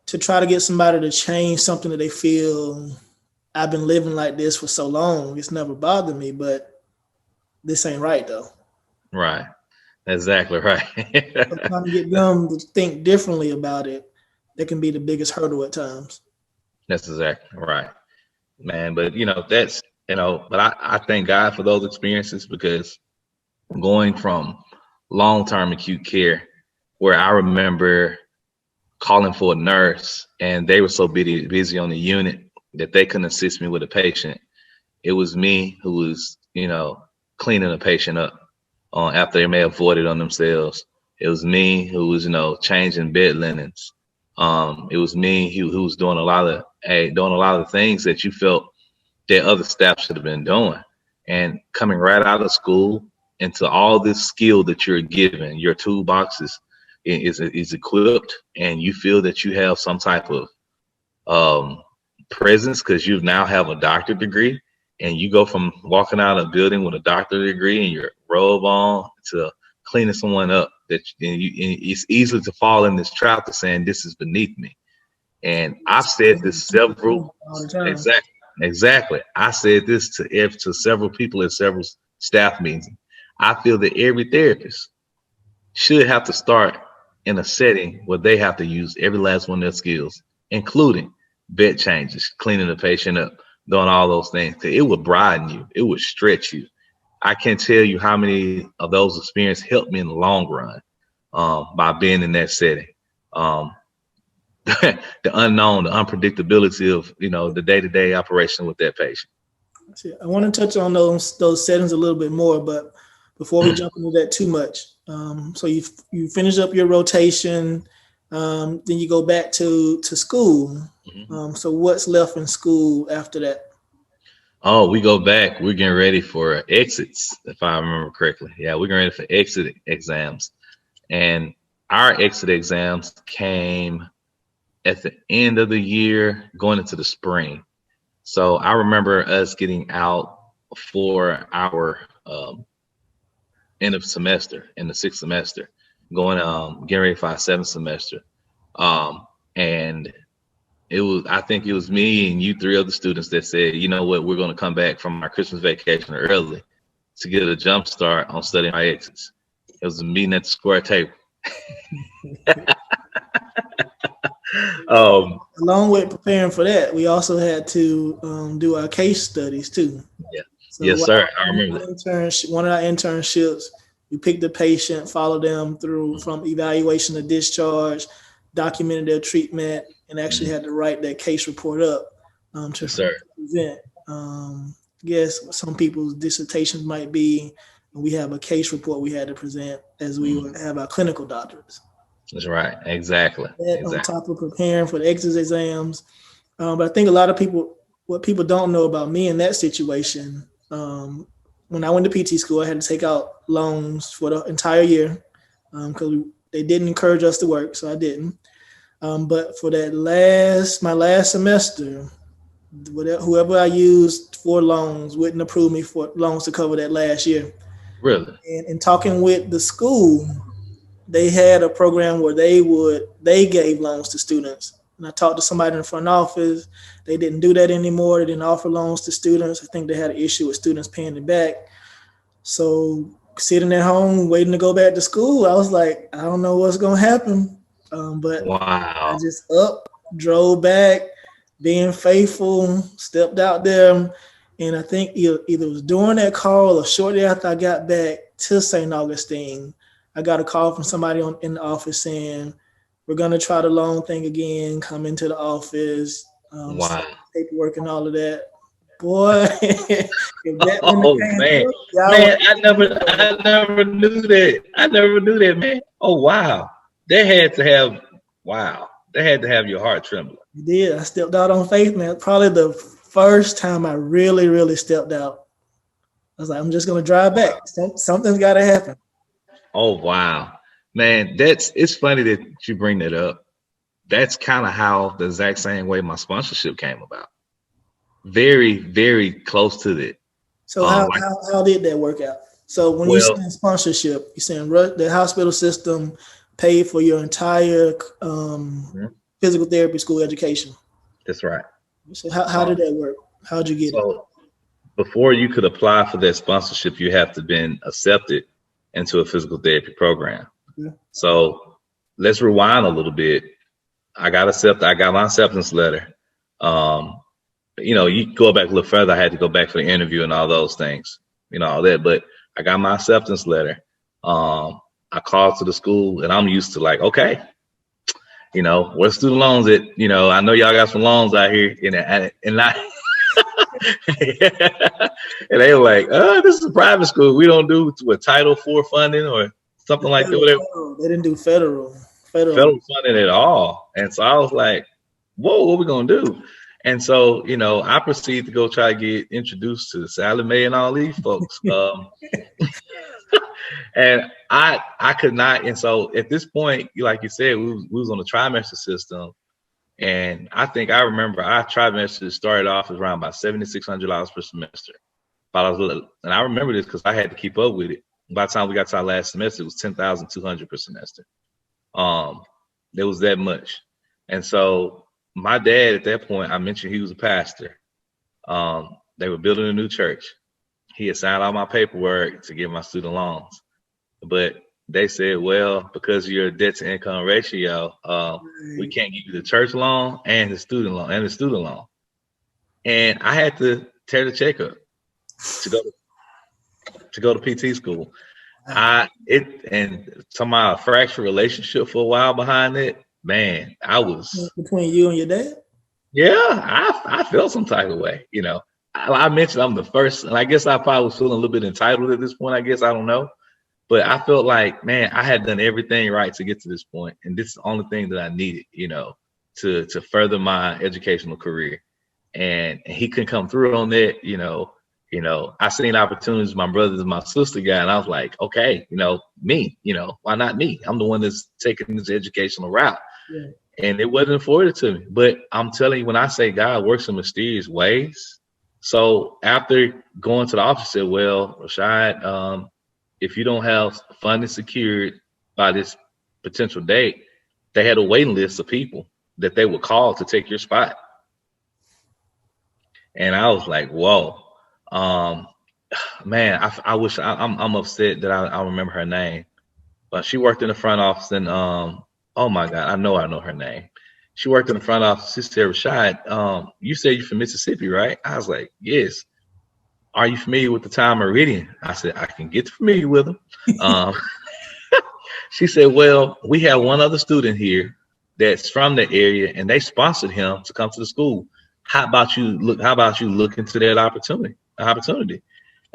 to try to get somebody to change something that they feel, I've been living like this for so long, it's never bothered me, but this ain't right though. Right. Exactly right. So trying to get them to think differently about it, that can be the biggest hurdle at times. That's exactly right, man. But but I thank God for those experiences, because going from long-term acute care, where I remember calling for a nurse and they were so busy on the unit that they couldn't assist me with a patient. It was me who was, cleaning a patient up after they may have voided on themselves. It was me who was, changing bed linens. It was me who was doing a lot of the things that you felt that other staff should have been doing. And coming right out of school into all this skill that you're given, your toolboxes is equipped, and you feel that you have some type of presence because you now have a doctorate degree, and you go from walking out of a building with a doctorate degree and your robe on to cleaning someone up, it's easy to fall in this trap of saying this is beneath me. And I've said this several exactly. I said this to several people at several staff meetings. I feel that every therapist should have to start in a setting where they have to use every last one of their skills, including bed changes, cleaning the patient up, doing all those things. It would broaden you. It would stretch you. I can't tell you how many of those experiences helped me in the long run by being in that setting. The unknown, the unpredictability of the day-to-day operation with that patient. I want to touch on those settings a little bit more, but before we jump into that too much, so you finish up your rotation, then you go back to school. So what's left in school after that? Oh, we go back. We're getting ready for exits, if I remember correctly. Yeah, we're getting ready for exit exams, and our exit exams came at the end of the year, going into the spring. So I remember us getting out for our end of semester in the 6th semester, going getting ready for our 7th semester. And I think it was me and you 3 other students that said, you know what, we're going to come back from our Christmas vacation early to get a jump start on studying our exits. It was a meeting at the square table. Along with preparing for that, we also had to do our case studies too. Yeah. So yes, sir. I remember one of our internships, we picked the patient, followed them through from evaluation to discharge, documented their treatment, and actually had to write that case report up to present. I guess some people's dissertations might be, we have a case report we had to present as we would have our clinical doctorates. That's right. Exactly. On top of preparing for the exit exams. But I think a lot of people, what people don't know about me in that situation, when I went to PT school, I had to take out loans for the entire year because they didn't encourage us to work, so I didn't. But for my last semester, whoever I used for loans wouldn't approve me for loans to cover that last year. Really? And in talking with the school, they had a program where they gave loans to students And I talked to somebody in the front office. They didn't do that anymore. They didn't offer loans to students. I think they had an issue with students paying it back. So sitting at home waiting to go back to school, I was like, I don't know what's gonna happen. But I Wow. just drove back, being faithful, stepped out there. And I think either it was during that call or shortly after I got back to St. Augustine, I got a call from somebody in the office saying, we're going to try the loan thing again, come into the office, Wow. paperwork and all of that. Boy, if that wouldn't have Oh came man. through, y'all Man, I would never knew that. I never knew that, man. Oh wow. They had to have wow. They had to have your heart trembling. You did. I stepped out on faith, man. Probably the first time I really, really stepped out. I was like, I'm just going to drive back. Something's got to happen. Oh wow. Man, it's funny that you bring that up. That's kind of how the exact same way my sponsorship came about. Very, very close to that. So how did that work out? So when you Well, saying sponsorship, you're saying the hospital system paid for your entire physical therapy school education. that's right. So how did that work? How'd you get it? So before you could apply for that sponsorship, you have to been accepted into a physical therapy program. Yeah. So let's rewind a little bit. I got accepted. I got my acceptance letter. You go back a little further. I had to go back for the interview and all those things, all that. But I got my acceptance letter. I called to the school, and I'm used to like, okay, where's student loans at? I know y'all got some loans out here, and I. And they were like, this is a private school. We don't do with Title IV funding or something like that. Whatever. They didn't do federal Funding at all. And so I was like, whoa, what we going to do? And so, I proceeded to go try to get introduced to Sally Mae and all these folks. And I could not. And so at this point, like you said, we was on the trimester system. And I think I remember our trimester started off as around about $7,600 per semester. And I remember this because I had to keep up with it. By the time we got to our last semester, it was $10,200 per semester. There was that much. And so my dad at that point, I mentioned he was a pastor. They were building a new church. He had signed all my paperwork to get my student loans. But they said, well, because of your debt to income ratio, we can't give you the church loan and the student loan. And I had to tear the check up to go to PT school. And talking about a fractured relationship for a while behind it, man, I was between you and your dad. Yeah, I felt some type of way. I mentioned I'm the first, and I guess I probably was feeling a little bit entitled at this point. I guess I don't know. But I felt like, man, I had done everything right to get to this point, and this is the only thing that I needed, to further my educational career. And he couldn't come through on that, I seen opportunities my brothers and my sister got, and I was like, okay, me, why not me? I'm the one that's taking this educational route. Yeah. And it wasn't afforded to me. But I'm telling you, when I say God works in mysterious ways, so after going to the office, I said, well, Rashad, if you don't have funding secured by this potential date, they had a waiting list of people that they would call to take your spot. And I was like, whoa, man, I wish I'm upset that I remember her name, but she worked in the front office and, oh my God, I know her name. She worked in the front office. She said, Rashad, you said you're from Mississippi, right? I was like, yes. Are you familiar with the Time Meridian? I said, I can get familiar with them. She said, well, we have one other student here that's from the area, and they sponsored him to come to the school. How about you look into that opportunity?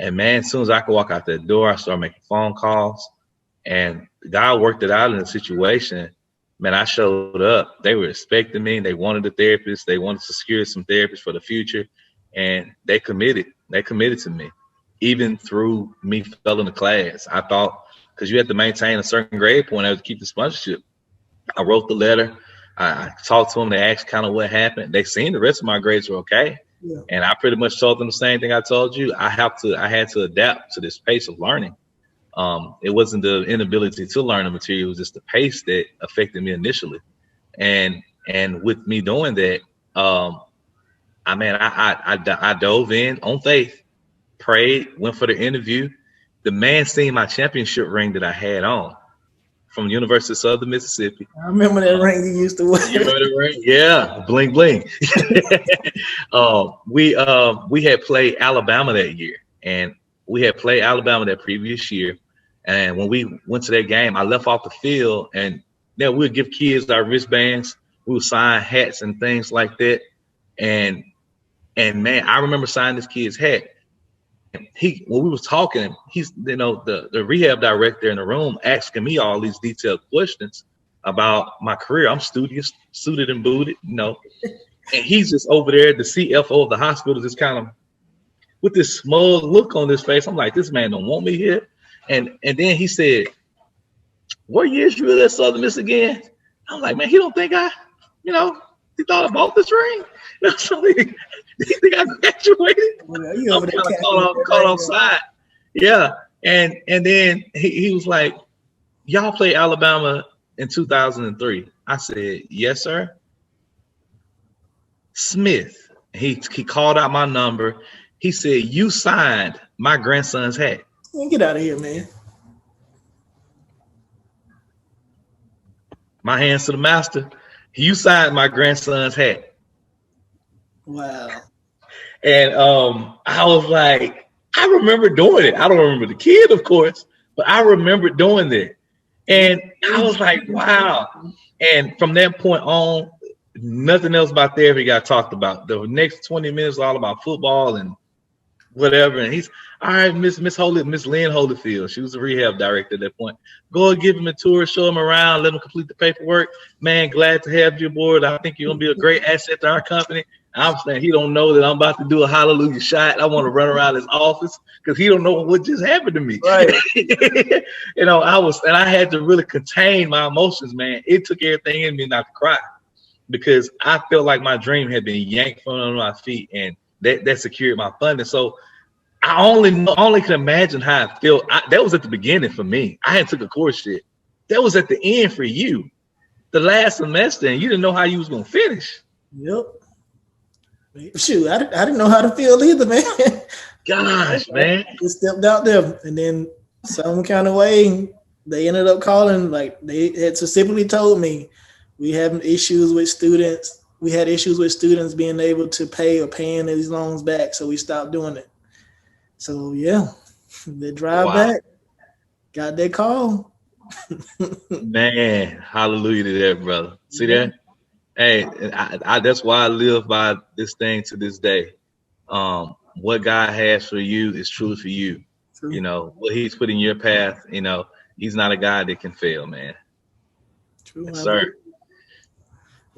And man, as soon as I could walk out that door, I started making phone calls, and God worked it out in the situation. Man, I showed up. They were expecting me. They wanted a therapist. They wanted to secure some therapists for the future, and they committed. They committed to me, even through me failing the class. I thought, because you had to maintain a certain grade point to keep the sponsorship. I wrote the letter. I talked to them. They asked kind of what happened. They seen the rest of my grades were okay. Yeah. And I pretty much told them the same thing I told you. I had to adapt to this pace of learning. It wasn't the inability to learn the material. It was just the pace that affected me initially. And And with me doing that, I dove in on faith, prayed, went for the interview. The man seen my championship ring that I had on from the University of Southern Mississippi. I remember that ring you used to wear. You remember the ring? Yeah, bling bling. We had played Alabama that year, and we had played Alabama that previous year. And when we went to that game, I left off the field, and then we'd give kids our wristbands. We would sign hats and things like that. And man, I remember signing this kid's hat. When we was talking, he's the rehab director in the room asking me all these detailed questions about my career. I'm studious, suited and booted, and he's just over there, the CFO of the hospital, just kind of with this smug look on his face. I'm like, this man don't want me here. And then he said, "What year you at Southern Miss again?" I'm like, man, he don't think he thought I bought this ring. So he think I graduated. Well, I'm kind of caught off side. Yeah. And then he was like, "Y'all play Alabama in 2003. I said, "Yes, sir." Smith. He called out my number. He said, "You signed my grandson's hat." Get out of here, man. My hands to the master. You signed my grandson's hat. Wow. And I was like, I remember doing it. I don't remember the kid, of course, but I remember doing that. And I was like, wow. And from that point on, nothing else about therapy got talked about. The next 20 minutes was all about football and whatever. And he's, all right, Miss Lynn Holyfield. She was the rehab director at that point. Go and give him a tour, show him around, let him complete the paperwork. Man, glad to have you aboard. I think you're gonna be a great asset to our company. I'm saying he don't know that I'm about to do a hallelujah shot. I want to run around his office because he don't know what just happened to me. Right. I had to really contain my emotions, man. It took everything in me not to cry because I felt like my dream had been yanked from under my feet, and that secured my funding. So I only can imagine how it felt. That was at the beginning for me. I had took a course shit. That was at the end for you, the last semester, and you didn't know how you was gonna finish. Yep. Shoot, I didn't know how to feel either, man. Gosh, man. Just stepped out there, and then some kind of way they ended up calling. Like they had specifically told me, we having issues with students. We had issues with students being able to pay or paying these loans back, so we stopped doing it. So yeah, they drive back, got that call. Man, hallelujah to that, brother. See that? Hey, I that's why I live by this thing to this day. What God has for you is truly for you. True. What He's put in your path. He's not a God that can fail, man. True, yes, sir.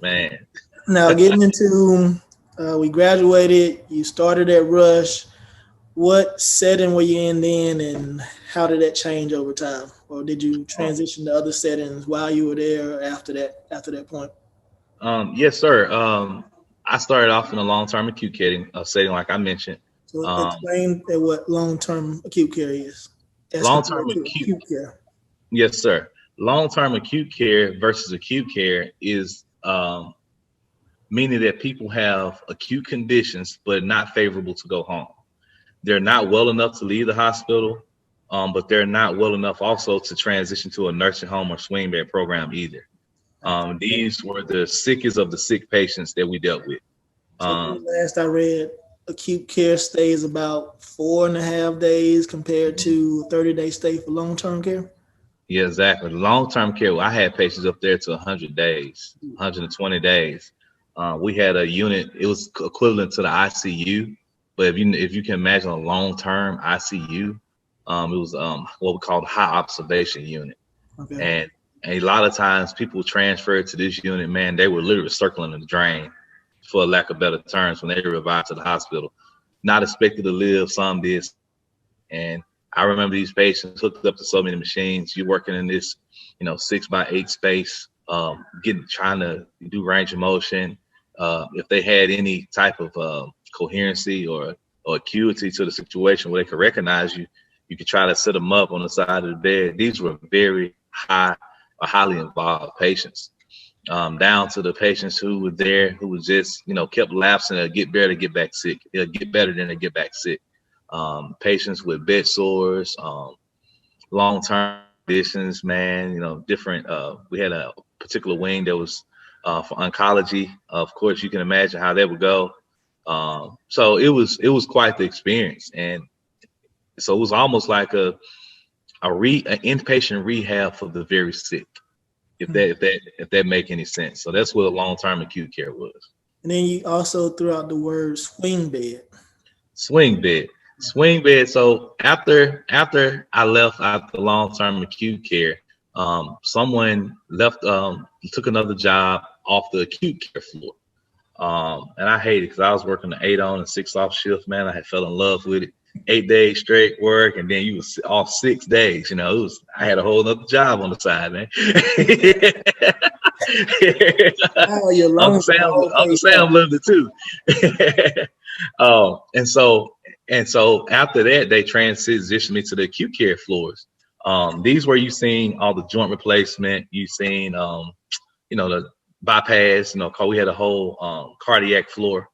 Man. Now getting into, we graduated. You started at Rush. What setting were you in then, and how did that change over time? Or did you transition to other settings while you were there after that point? Yes, sir. I started off in a long-term acute care setting, like I mentioned. So explain what long-term acute care is. Long-term acute care. Yes, sir. Long-term acute care versus acute care is meaning that people have acute conditions, but not favorable to go home. They're not well enough to leave the hospital, but they're not well enough also to transition to a nursing home or swing bed program either. These were the sickest of the sick patients that we dealt with. So last I read, acute care stays about 4.5 days compared to a 30-day stay for long-term care. Yeah, exactly. Long-term care, I had patients up there to 100 days, 120 days. We had a unit, it was equivalent to the ICU, but if you can imagine a long-term ICU, it was what we call the high observation unit. Okay. And a lot of times people transferred to this unit, man, they were literally circling the drain, for lack of better terms, when they arrived to the hospital. Not expected to live, some did. And I remember these patients hooked up to so many machines. You're working in this, 6x8 space, trying to do range of motion. If they had any type of coherency or acuity to the situation where they could recognize you, you could try to set them up on the side of the bed. These were very highly involved patients. down to the patients who were there, who was just, kept lapsing. They'll get better, get back sick. They'll get better, then they get back sick. Patients with bed sores, long-term conditions, man, different. We had a particular wing that was for oncology. Of course, you can imagine how that would go. So it was quite the experience. And so it was almost like an inpatient rehab for the very sick. If that make any sense. So that's what a long-term acute care was. And then you also threw out the word swing bed. Swing bed. So after I left out the long-term acute care, someone left, took another job off the acute care floor. And I hated it because I was working the 8 on and 6 off shift, man. I had fell in love with it. 8 days straight work, and then you was off 6 days. I had a whole other job on the side, man. Uncle Sam loved it too. And so after that, they transitioned me to the acute care floors. These where you seen all the joint replacement, you seen the bypass, cause we had a whole cardiac floor.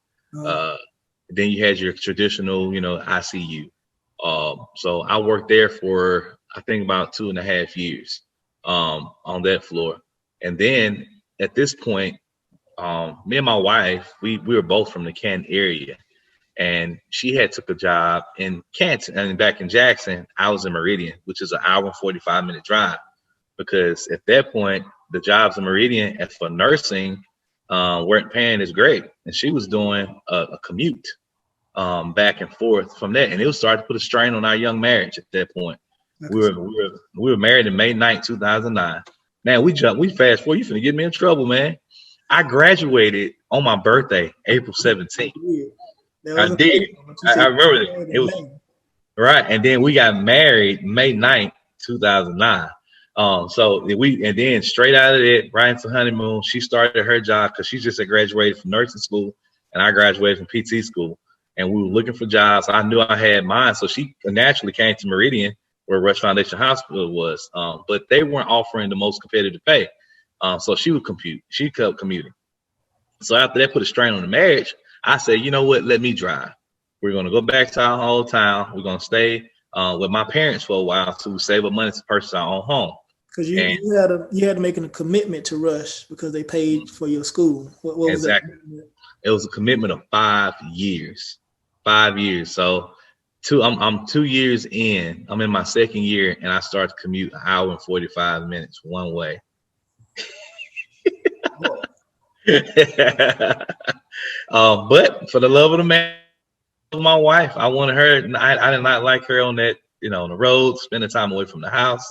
Then you had your traditional, ICU. So I worked there for, I think, about 2.5 years on that floor. And then at this point, me and my wife, we were both from the Camden area. And she had took a job in Canton, and back in Jackson, I was in Meridian, which is an hour and 45-minute drive. Because at that point, the jobs in Meridian for nursing weren't paying as great. And she was doing a commute back and forth from that. And it was starting to put a strain on our young marriage at that point. We were married in May 9th, 2009. Man, we fast forward. You finna get me in trouble, man. I graduated on my birthday, April 17th. I did. I remember it. It was right. And then we got married May 9th, 2009. And then straight out of it, right into honeymoon, she started her job because she just had graduated from nursing school, and I graduated from PT school. And we were looking for jobs. I knew I had mine, so she naturally came to Meridian, where Rush Foundation Hospital was. But they weren't offering the most competitive pay, so she would compute. She kept commuting. So after that put a strain on the marriage, I said, you know what? Let me drive. We're gonna go back to our hometown. We're gonna stay with my parents for a while to save up money to purchase our own home. Because you had to make a commitment to Rush because they paid for your school. What was exactly that? It was a commitment of 5 years. 5 years. So I'm 2 years in. I'm in my second year, and I start to commute an hour and 45 minutes one way. But for the love of the man, my wife, I wanted her. I did not like her on that, on the road, spending time away from the house,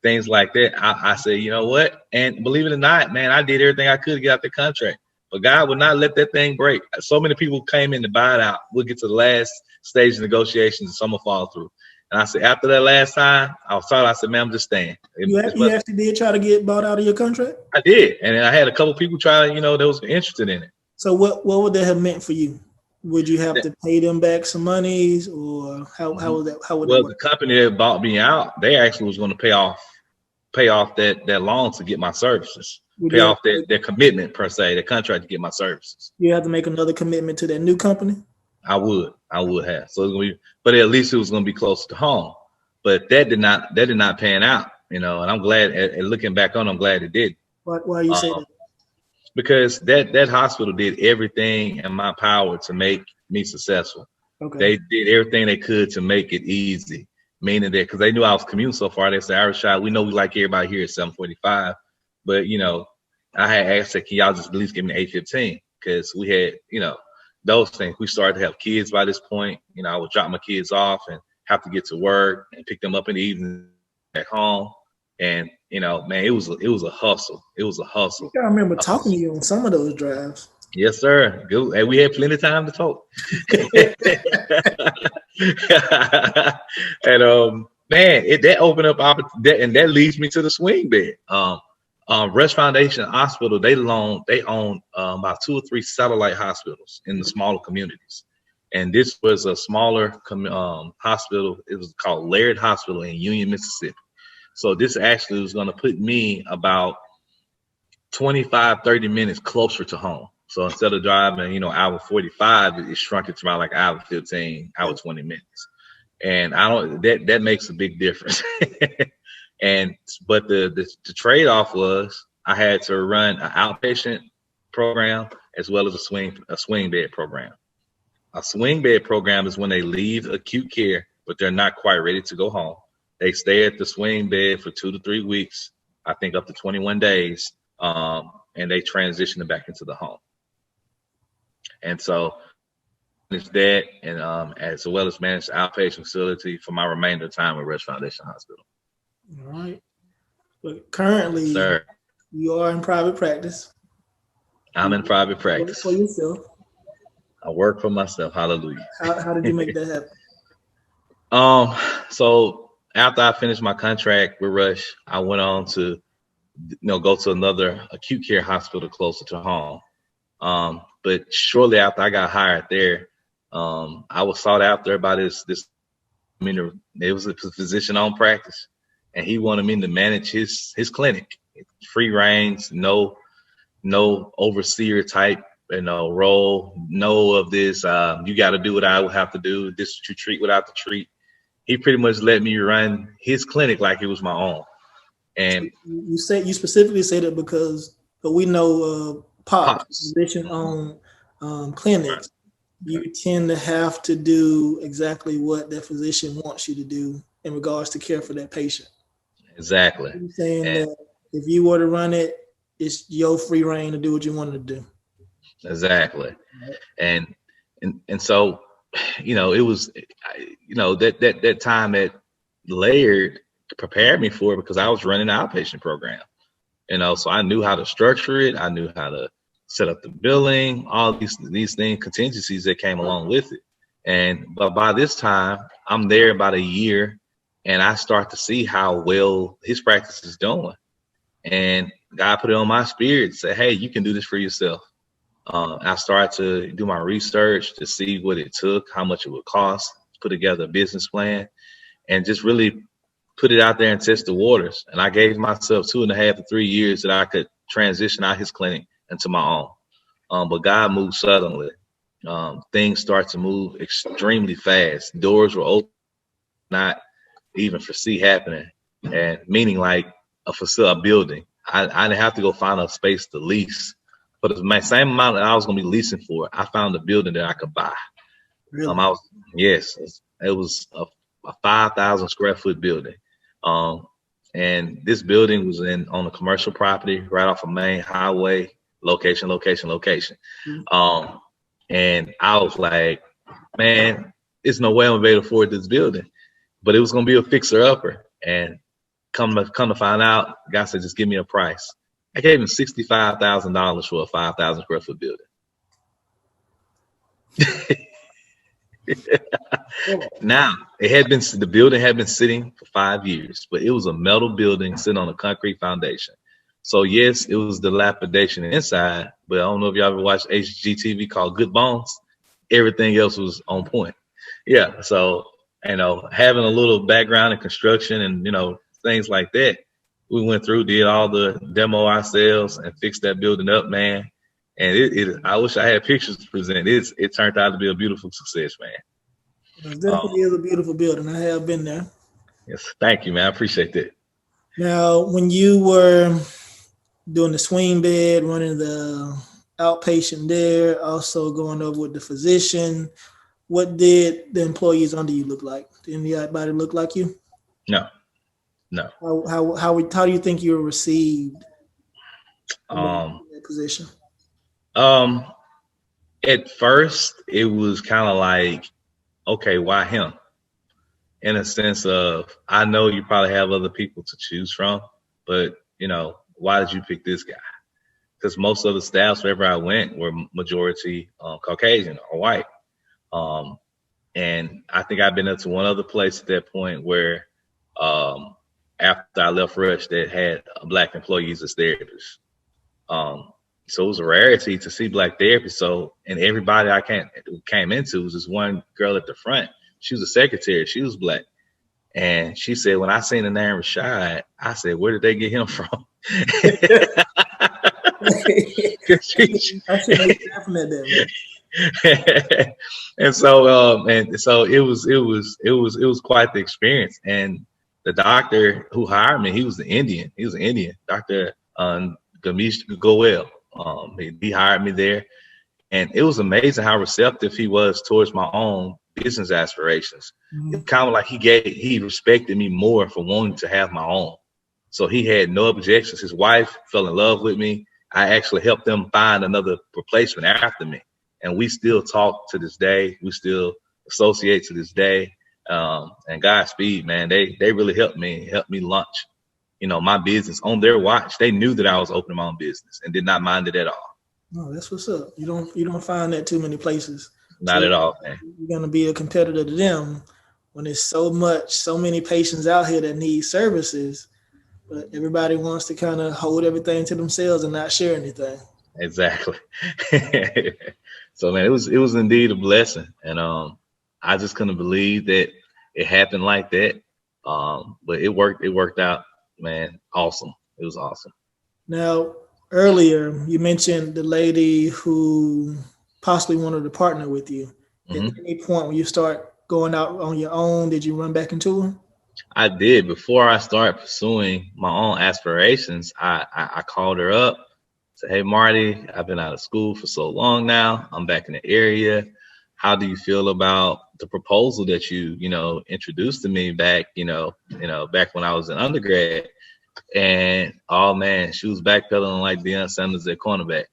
things like that. I said, you know what? And believe it or not, man, I did everything I could to get out the contract. But God would not let that thing break. So many people came in to buy it out. We'll get to the last stage of negotiations and some will fall through. And I said, after that last time, I said, man, I'm just staying. You actually did try to get bought out of your contract? I did. And I had a couple people try, that was interested in it. So what would that have meant for you? Would you have to pay them back some monies, or how would that? How would well, the company that bought me out, they actually was going to pay off that loan to get my services. Pay off their commitment per se, the contract to get my services. You have to make another commitment to that new company? I would have. So it's gonna be, but at least it was gonna be close to home. But that did not pan out, and I'm glad. Looking back on, I'm glad it did. Why you say that? Because that hospital did everything in my power to make me successful. Okay. They did everything they could to make it easy. Meaning that because they knew I was commuting so far, they said, Rashad, we know we like everybody here at 745. But, I had asked, can y'all just at least give me 815? Because we had, those things. We started to have kids by this point. I would drop my kids off and have to get to work and pick them up in the evening back home. And, man, it was a hustle. It was a hustle. I remember talking to you on some of those drives. Yes, sir. Good. And we had plenty of time to talk. And, man, that opened up, and that leads me to the swing bed. Rush Foundation Hospital, they own about 2 or 3 satellite hospitals in the smaller communities. And this was a smaller hospital. It was called Laird Hospital in Union, Mississippi. So this actually was going to put me about 25, 30 minutes closer to home. So instead of driving, hour 45, it shrunk it to about like hour 15, hour 20 minutes. And that makes a big difference. But the trade-off was I had to run an outpatient program as well as a swing bed program. A swing bed program is when they leave acute care, but they're not quite ready to go home. They stay at the swing bed for 2 to 3 weeks, I think up to 21 days, and they transition them back into the home. And so it's that, and as well as manage the outpatient facility for my remainder of time with Rush Foundation Hospital. All right. But currently, you are in private practice. I'm in private practice. For yourself. I work for myself. Hallelujah. How did you make that happen? So after I finished my contract with Rush, I went on to, go to another acute care hospital closer to home. But shortly after I got hired there, I was sought after by this. It was a physician-owned practice, and he wanted me to manage his clinic, free reigns, no overseer type, role, no of this. You got to do what I would have to do. This to treat without the treat. He pretty much let me run his clinic like it was my own. And you specifically say that but we know POPs, physician-owned clinics. You tend to have to do exactly what that physician wants you to do in regards to care for that patient. Exactly. You're saying that if you were to run it, it's your free reign to do what you wanted to do. Exactly. And so, it was, that time at Laird prepared me for it because I was running an outpatient program, so I knew how to structure it. I knew how to set up the billing, all these things, contingencies that came along with it. But by this time, I'm there about a year, and I start to see how well his practice is doing. And God put it on my spirit to say, hey, you can do this for yourself. I started to do my research to see what it took, how much it would cost, put together a business plan, and just really put it out there and test the waters. And I gave myself 2.5 to 3 years that I could transition out his clinic into my own. But God moved suddenly. Things start to move extremely fast. Doors were open, not even foresee happening. And meaning like a building. I didn't have to go find a space to lease. For the same amount that I was going to be leasing for, I found a building that I could buy. Really? It was a 5,000 square foot building. And this building was on a commercial property right off a main highway, location. Mm-hmm. And I was like, man, there's no way I'm gonna be able to afford this building, but it was going to be a fixer upper. And come to find out, God said, just give me a price. I gave him $65,000 for a 5,000 square foot building. Now, the building had been sitting for 5 years, but it was a metal building sitting on a concrete foundation. So yes, it was dilapidation inside, but I don't know if y'all ever watched HGTV called Good Bones. Everything else was on point. Yeah. So, having a little background in construction and, things like that, we went through, did all the demo ourselves and fixed that building up, man. And I wish I had pictures to present. It turned out to be a beautiful success, man. It definitely is a beautiful building. I have been there. Yes, thank you, man. I appreciate that. Now, when you were doing the swing bed, running the outpatient there, also going over with the physician, what did the employees under you look like? Did anybody look like you? No. How do you think you were received in that position? At first, it was kind of like, okay, why him? In a sense of, I know you probably have other people to choose from, but, why did you pick this guy? Because most of the staffs wherever I went were majority Caucasian or white. And I think I've been up to one other place at that point where after I left Rush that had Black employees as therapists. So it was a rarity to see Black therapists. So, and everybody I came into was this one girl at the front. She was a secretary. She was Black. And she said, when I seen the name Rashad, I said, where did they get him from? I shouldn't be laughing at that, man. And so it was quite the experience. And the doctor who hired me, he was an Indian. He was an Indian, Dr. Gamesh Goel. He hired me there, and it was amazing how receptive he was towards my own business aspirations. Mhm. It's kind of like he respected me more for wanting to have my own. So he had no objections. His wife fell in love with me. I actually helped them find another replacement after me. And we still talk to this day. We still associate to this day. And Godspeed, man, they really helped me launch, my business on their watch. They knew that I was opening my own business and did not mind it at all. No, that's what's up. You don't find that too many places. Not at all, man. You're gonna be a competitor to them when there's so many patients out here that need services, but everybody wants to kind of hold everything to themselves and not share anything. Exactly. So, man, it was indeed a blessing, and I just couldn't believe that it happened like that. But it worked out, man. Awesome. It was awesome. Now, earlier you mentioned the lady who possibly wanted to partner with you. Mm-hmm. At any point when you start going out on your own, did you run back into her? I did. Before I started pursuing my own aspirations, I called her up, said, "Hey, Marty, I've been out of school for so long now. I'm back in the area. How do you feel about the proposal that you introduced to me back, back when I was an undergrad?" And oh man, she was backpedaling like Deion Sanders at cornerback.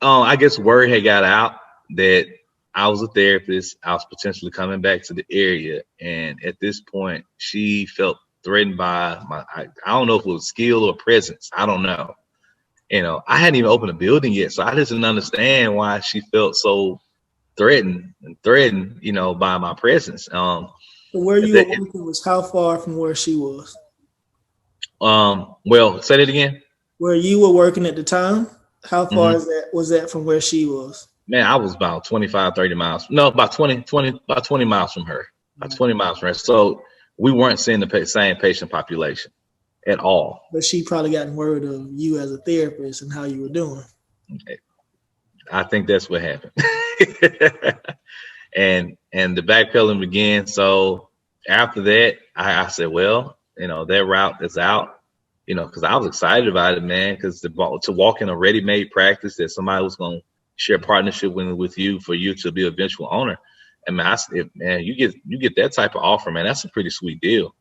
I guess word had got out that I was a therapist. I was potentially coming back to the area, and at this point, she felt threatened by I don't know if it was skill or presence. I don't know. I hadn't even opened a building yet, so I just didn't understand why she felt so threatened, by my presence. So where you were working was how far from where she was? Well, say that again. Where you were working at the time, how far was that from where she was? Man, I was about 25, 30 miles. No, about 20 miles from her. About 20 miles from her. So we weren't seeing the same patient population at all. But she probably gotten word of you as a therapist and how you were doing. Okay. I think that's what happened. and the backpedaling began. So after that, I said, well, that route is out, because I was excited about it, man, because to walk in a ready-made practice that somebody was going to share partnership with you for you to be an eventual owner. And man, you get that type of offer, man, that's a pretty sweet deal.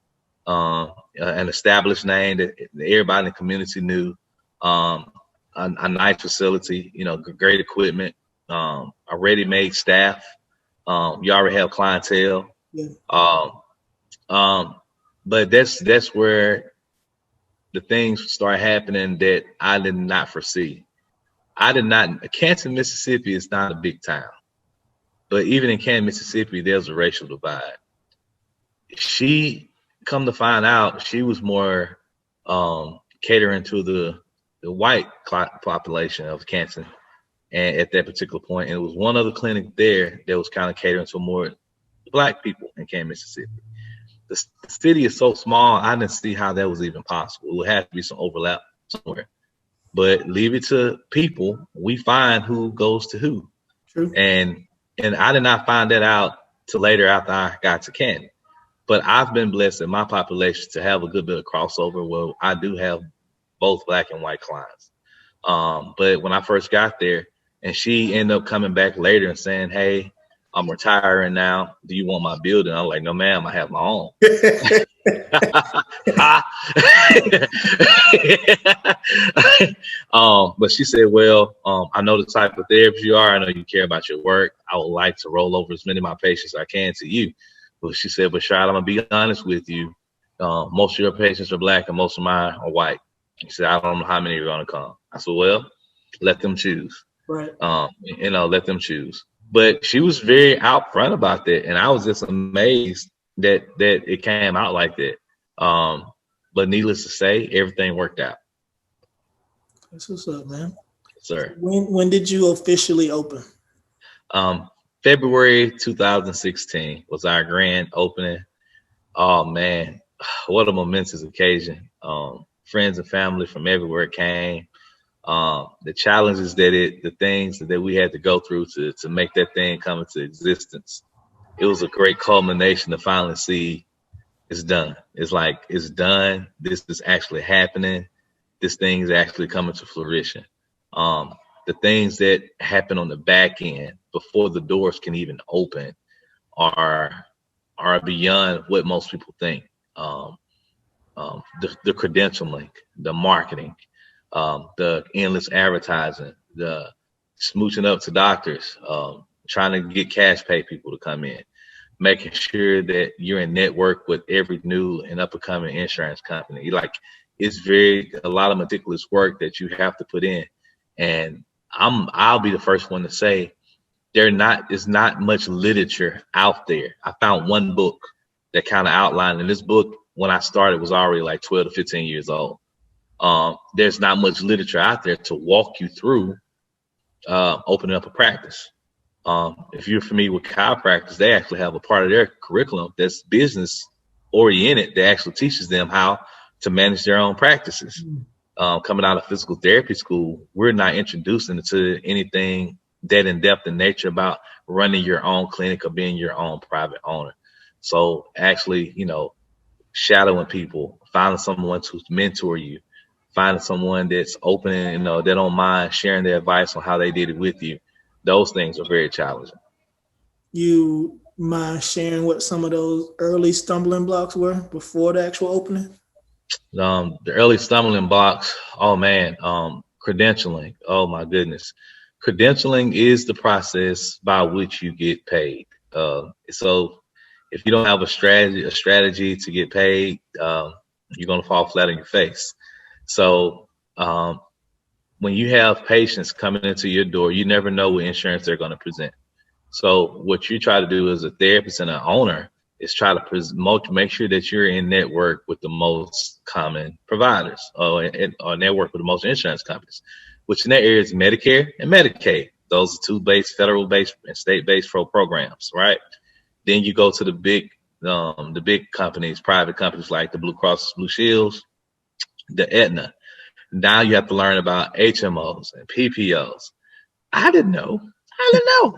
An established name that everybody in the community knew, a nice facility, great equipment, a ready-made staff. You already have clientele. Yeah. But that's where the things start happening that I did not foresee. Camden, Mississippi is not a big town, but even in Camden, Mississippi, there's a racial divide. She, come to find out, she was more catering to the white population of Camden, and at that particular point, and it was one other clinic there that was kind of catering to more Black people in Camden, Mississippi. The city is so small, I didn't see how that was even possible. It would have to be some overlap somewhere. But leave it to people. We find who goes to who. True. And I did not find that out till later after I got to Camden. But I've been blessed in my population to have a good bit of crossover where I do have both Black and white clients. But when I first got there, and she ended up coming back later and saying, "Hey, I'm retiring now. Do you want my building?" I'm like, "No, ma'am, I have my own." But she said, "Well, I know the type of therapist you are. I know you care about your work. I would like to roll over as many of my patients as I can to you." But she said, "But Rashad, I'm gonna be honest with you. Most of your patients are Black and most of mine are white." She said, "I don't know how many are gonna come." I said, "Well, let them choose." Right. Let them choose. But she was very upfront about that, and I was just amazed that it came out like that. But needless to say, everything worked out. That's what's up, man. Yes, sir. When did you officially open? February 2016 was our grand opening. Oh man, what a momentous occasion. Friends and family from everywhere came. The challenges the things that we had to go through to make that thing come into existence. It was a great culmination to finally see it's done. It's like it's done. This is actually happening. This thing is actually coming to fruition. The things that happen on the back end before the doors can even open are beyond what most people think. The credentialing, the marketing, the endless advertising, the smooching up to doctors, trying to get cash pay people to come in, making sure that you're in network with every new and up and coming insurance company. Like it's a lot of meticulous work that you have to put in. And I'll be the first one to say there's not much literature out there. I found one book that kind of outlined, and this book when I started was already like 12 to 15 years old. There's not much literature out there to walk you through opening up a practice. If you're familiar with chiropractors, they actually have a part of their curriculum that's business oriented that actually teaches them how to manage their own practices. Coming out of physical therapy school, we're not introducing to anything that in depth in nature about running your own clinic or being your own private owner. So actually, shadowing people, finding someone to mentor you, finding someone that's open and they don't mind sharing their advice on how they did it with you. Those things are very challenging. You mind sharing what some of those early stumbling blocks were before the actual opening? The early stumbling blocks, oh man, credentialing. Oh my goodness. Credentialing is the process by which you get paid. So if you don't have a strategy to get paid, you're going to fall flat on your face. So when you have patients coming into your door, you never know what insurance they're going to present. So what you try to do as a therapist and an owner is try to make sure that you're in network with the most common providers or network with the most insurance companies, which in that area is Medicare and Medicaid. Those are two federal-based and state-based programs, right? Then you go to the big companies, private companies like the Blue Cross Blue Shields, the Aetna. Now you have to learn about HMOs and PPOs. I didn't know.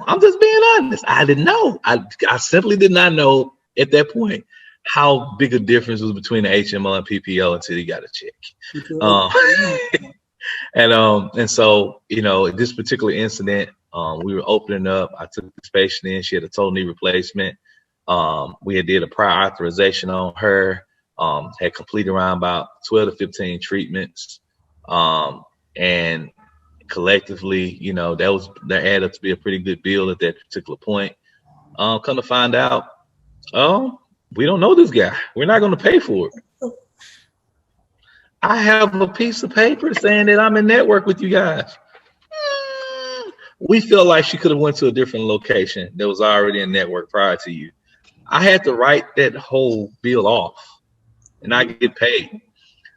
I'm just being honest. I didn't know. I simply did not know at that point how big a difference was between the HMO and PPO until you got a check. And so, this particular incident, we were opening up. I took this patient in. She had a total knee replacement. We had did a prior authorization on her, had completed around about 12 to 15 treatments. And collectively, that added up to be a pretty good bill at that particular point. Come to find out, we don't know this guy. We're not going to pay for it. I have a piece of paper saying that I'm in network with you guys. We feel like she could have went to a different location that was already in network prior to you. I had to write that whole bill off and I get paid.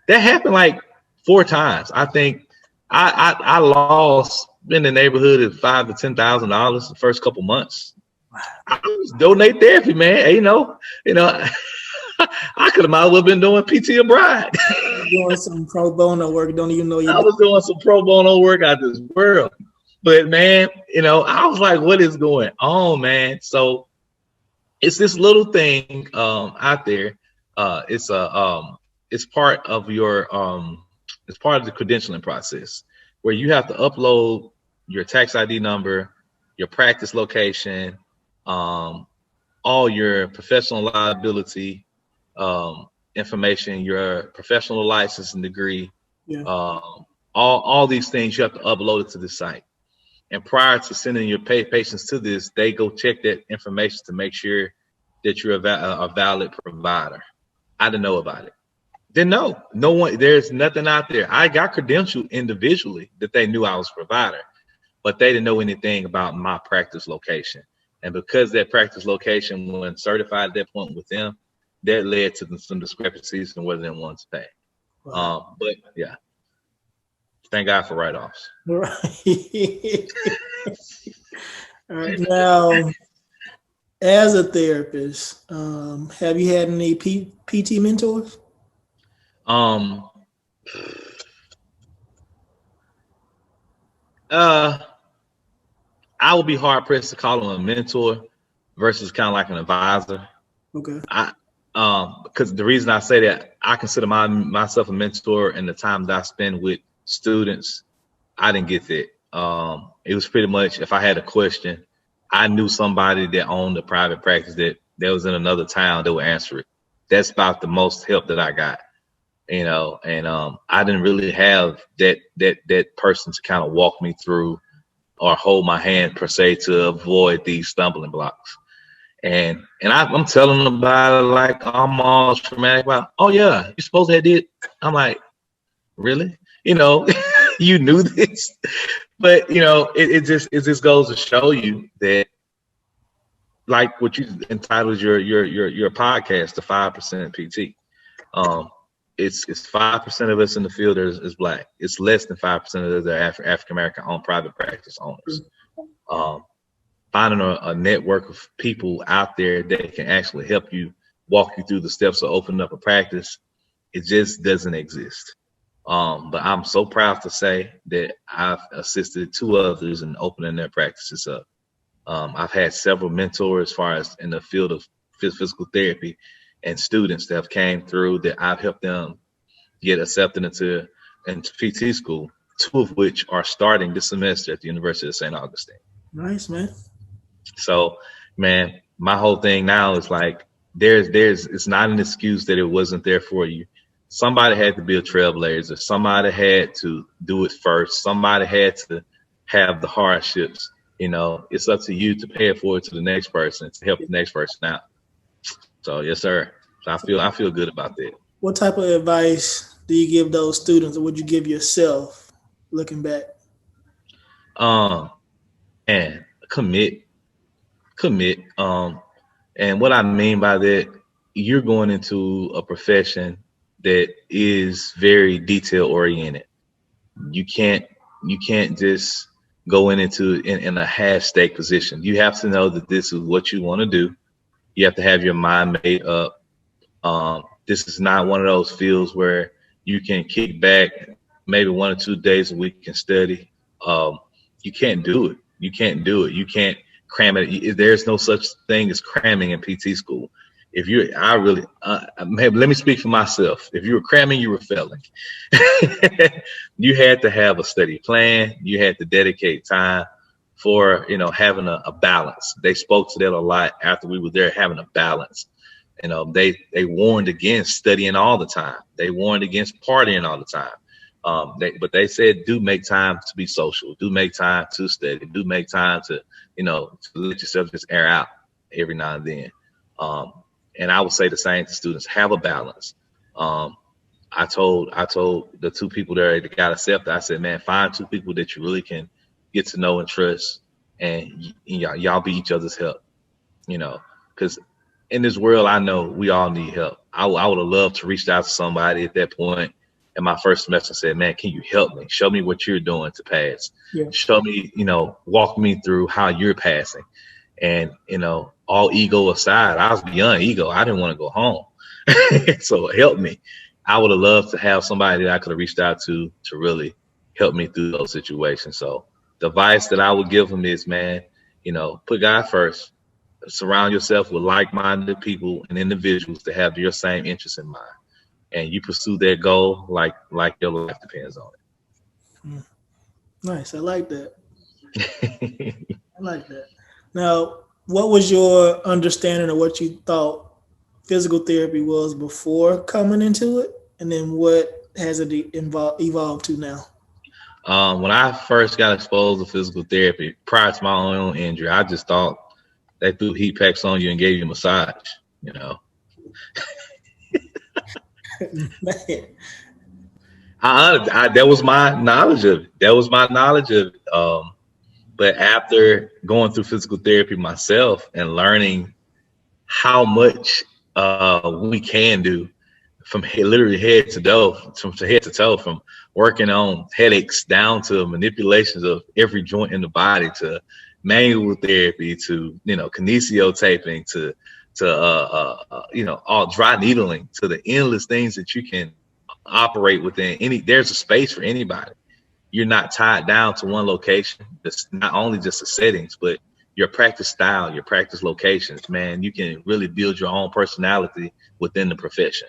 That happened like 4 times. I think I lost in the neighborhood of $5,000 to $10,000 the first couple months. I was donate therapy, man. I could have might as well been doing PT abroad. Doing some pro bono work. Don't even know you. I was doing some pro bono work out this world. But man, I was like, what is going on, man? So it's this little thing out there. It's part of your it's part of the credentialing process where you have to upload your tax ID number, your practice location, all your professional liability information, your professional license and degree, all these things you have to upload it to the site. And prior to sending your patients to this, they go check that information to make sure that you're a valid provider. I didn't know about it. Didn't know. No one. There's nothing out there. I got credentialed individually that they knew I was a provider, but they didn't know anything about my practice location. And because that practice location wasn't certified at that point with them, that led to some discrepancies in whether they wanted to pay. Wow. But yeah, thank God for write-offs. Right. All right. Now, As a therapist, have you had any PT mentors? Um, uh, I would be hard pressed to call him a mentor versus kind of like an advisor. Okay. Because the reason I say that, I consider myself a mentor, and the time that I spend with students, I didn't get that. It was pretty much, if I had a question, I knew somebody that owned a private practice that was in another town that would answer it. That's about the most help that I got, and I didn't really have that person to kind of walk me through or hold my hand per se to avoid these stumbling blocks. And I'm telling them about it like I'm all traumatic about. Oh yeah, you supposed to have did. I'm like, really? You knew this, but it just goes to show you that, like what you entitled your podcast, the 5% PT. It's 5% of us in the field is black. It's less than 5% of us are African American owned private practice owners. Finding a network of people out there that can actually help you walk you through the steps of opening up a practice, it just doesn't exist. But I'm so proud to say that I've assisted 2 others in opening their practices up. I've had several mentors as far as in the field of physical therapy, and students that have came through that I've helped them get accepted into PT school, 2 of which are starting this semester at the University of St. Augustine. Nice, man. So, man, my whole thing now is like, it's not an excuse that it wasn't there for you. Somebody had to be a trailblazer. Somebody had to do it first. Somebody had to have the hardships. It's up to you to pay it forward to the next person, to help the next person out. So, yes, sir. So I feel good about that. What type of advice do you give those students, or would you give yourself looking back? And commit. And what I mean by that, you're going into a profession that is very detail oriented. You can't just go in a half stake position. You have to know that this is what you want to do. You have to have your mind made up. This is not one of those fields where you can kick back maybe 1 or 2 days a week and study. You can't do it. You can't cram it. There's no such thing as cramming in PT school. Let me speak for myself. If you were cramming, you were failing. You had to have a study plan. You had to dedicate time for, having a balance. They spoke to that a lot after we were there, having a balance. They warned against studying all the time. They warned against partying all the time. But they said, do make time to be social. Do make time to study. Do make time to let yourself just air out every now and then. And I would say the same to students. Have a balance. I told the 2 people there that got accepted, I said, man, find 2 people that you really can get to know and trust, and y'all be each other's help. Because in this world, I know we all need help. I would have loved to reach out to somebody at that point in my first semester and said, man, can you help me? Show me what you're doing to pass. Yeah. Show me, walk me through how you're passing. And, all ego aside, I was beyond ego. I didn't want to go home. So help me. I would have loved to have somebody that I could have reached out to really help me through those situations. So the advice that I would give them is, man, put God first. Surround yourself with like-minded people and individuals that have your same interests in mind. And you pursue that goal like your life depends on it. Nice. I like that. I like that. Now, what was your understanding of what you thought physical therapy was before coming into it? And then what has it evolved to now? When I first got exposed to physical therapy, prior to my own injury, I just thought they threw heat packs on you and gave you a massage, Man. That was my knowledge of it. But after going through physical therapy myself and learning how much we can do from literally head to toe, from working on headaches down to manipulations of every joint in the body to manual therapy to, kinesiotaping to all dry needling, to the endless things that you can operate within. There's a space for anybody. You're not tied down to one location. It's not only just the settings, but your practice style, your practice locations, man. You can really build your own personality within the profession.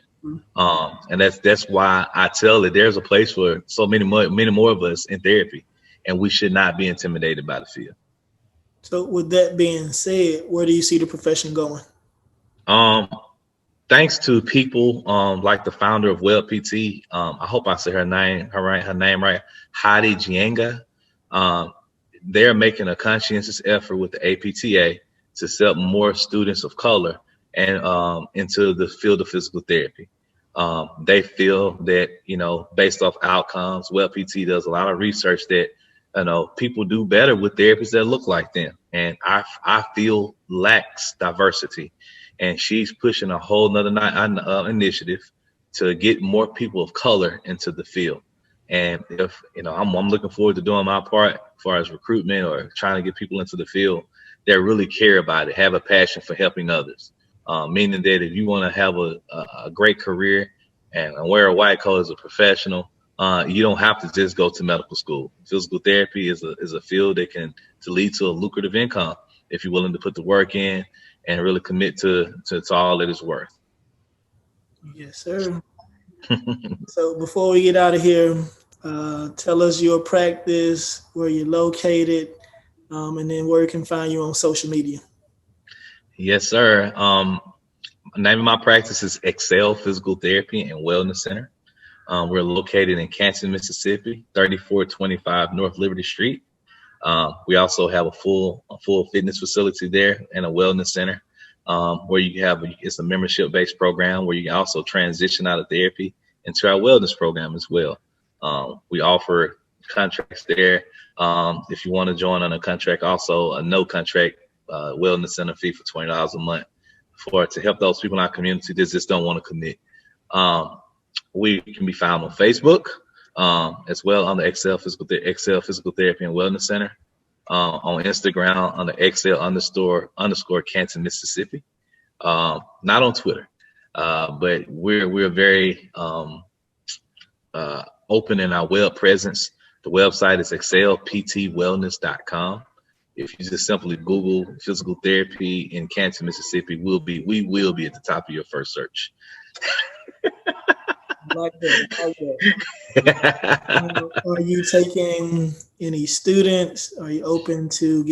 And that's why I tell that there's a place for so many more of us in therapy, and we should not be intimidated by the field. So with that being said, where do you see the profession going? Thanks to people like the founder of Well PT, I hope I say her name right, Heidi Jianga. They're making a conscientious effort with the APTA to accept more students of color and into the field of physical therapy. They feel that, based off outcomes, Well PT does a lot of research that, people do better with therapists that look like them. And I feel lacks diversity. And she's pushing a whole nother initiative to get more people of color into the field. And if, I'm looking forward to doing my part as far as recruitment or trying to get people into the field that really care about it, have a passion for helping others. Meaning that if you want to have a great career and wear a white coat as a professional, you don't have to just go to medical school. Physical therapy is a field that can lead to a lucrative income if you're willing to put the work in and really commit to all that it's worth. Yes, sir. So before we get out of here, tell us your practice, where you're located, and then where we can find you on social media. Yes, sir. The name of my practice is Excel Physical Therapy and Wellness Center. We're located in Camden, Mississippi, 3425 North Liberty Street. We also have a full fitness facility there and a wellness center where it's a membership-based program where you can also transition out of therapy into our wellness program as well. We offer contracts there. If you want to join on a contract, also a no contract wellness center fee for $20 a month to help those people in our community that just don't want to commit. We can be found on Facebook as well on the Excel Physical Therapy and Wellness Center. On Instagram on the Excel__ Canton, Mississippi. Not on Twitter, but we're very open in our web presence. The website is excelptwellness.com. If you just simply Google physical therapy in Canton, Mississippi, we will be at the top of your first search. Like that. Are you taking any students? Are you open to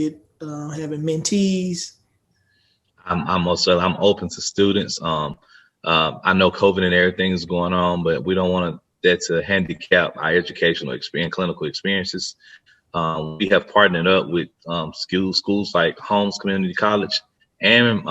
having mentees? I'm open to students. I know COVID and everything is going on, but we don't want that to handicap our educational experience, clinical experiences. We have partnered up with schools like Holmes Community College and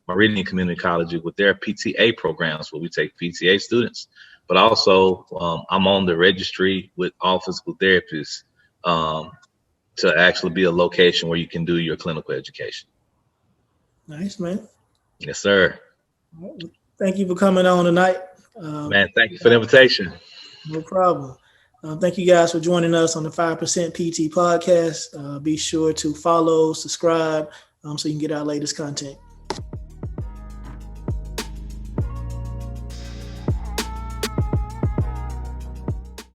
Meridian Community College with their PTA programs where we take PTA students. But also, I'm on the registry with all physical therapists to actually be a location where you can do your clinical education. Nice, man. Yes, sir. Thank you for coming on tonight. Man, thank you for the invitation. No problem. Thank you guys for joining us on the 5% PT podcast. Be sure to follow, subscribe, so you can get our latest content.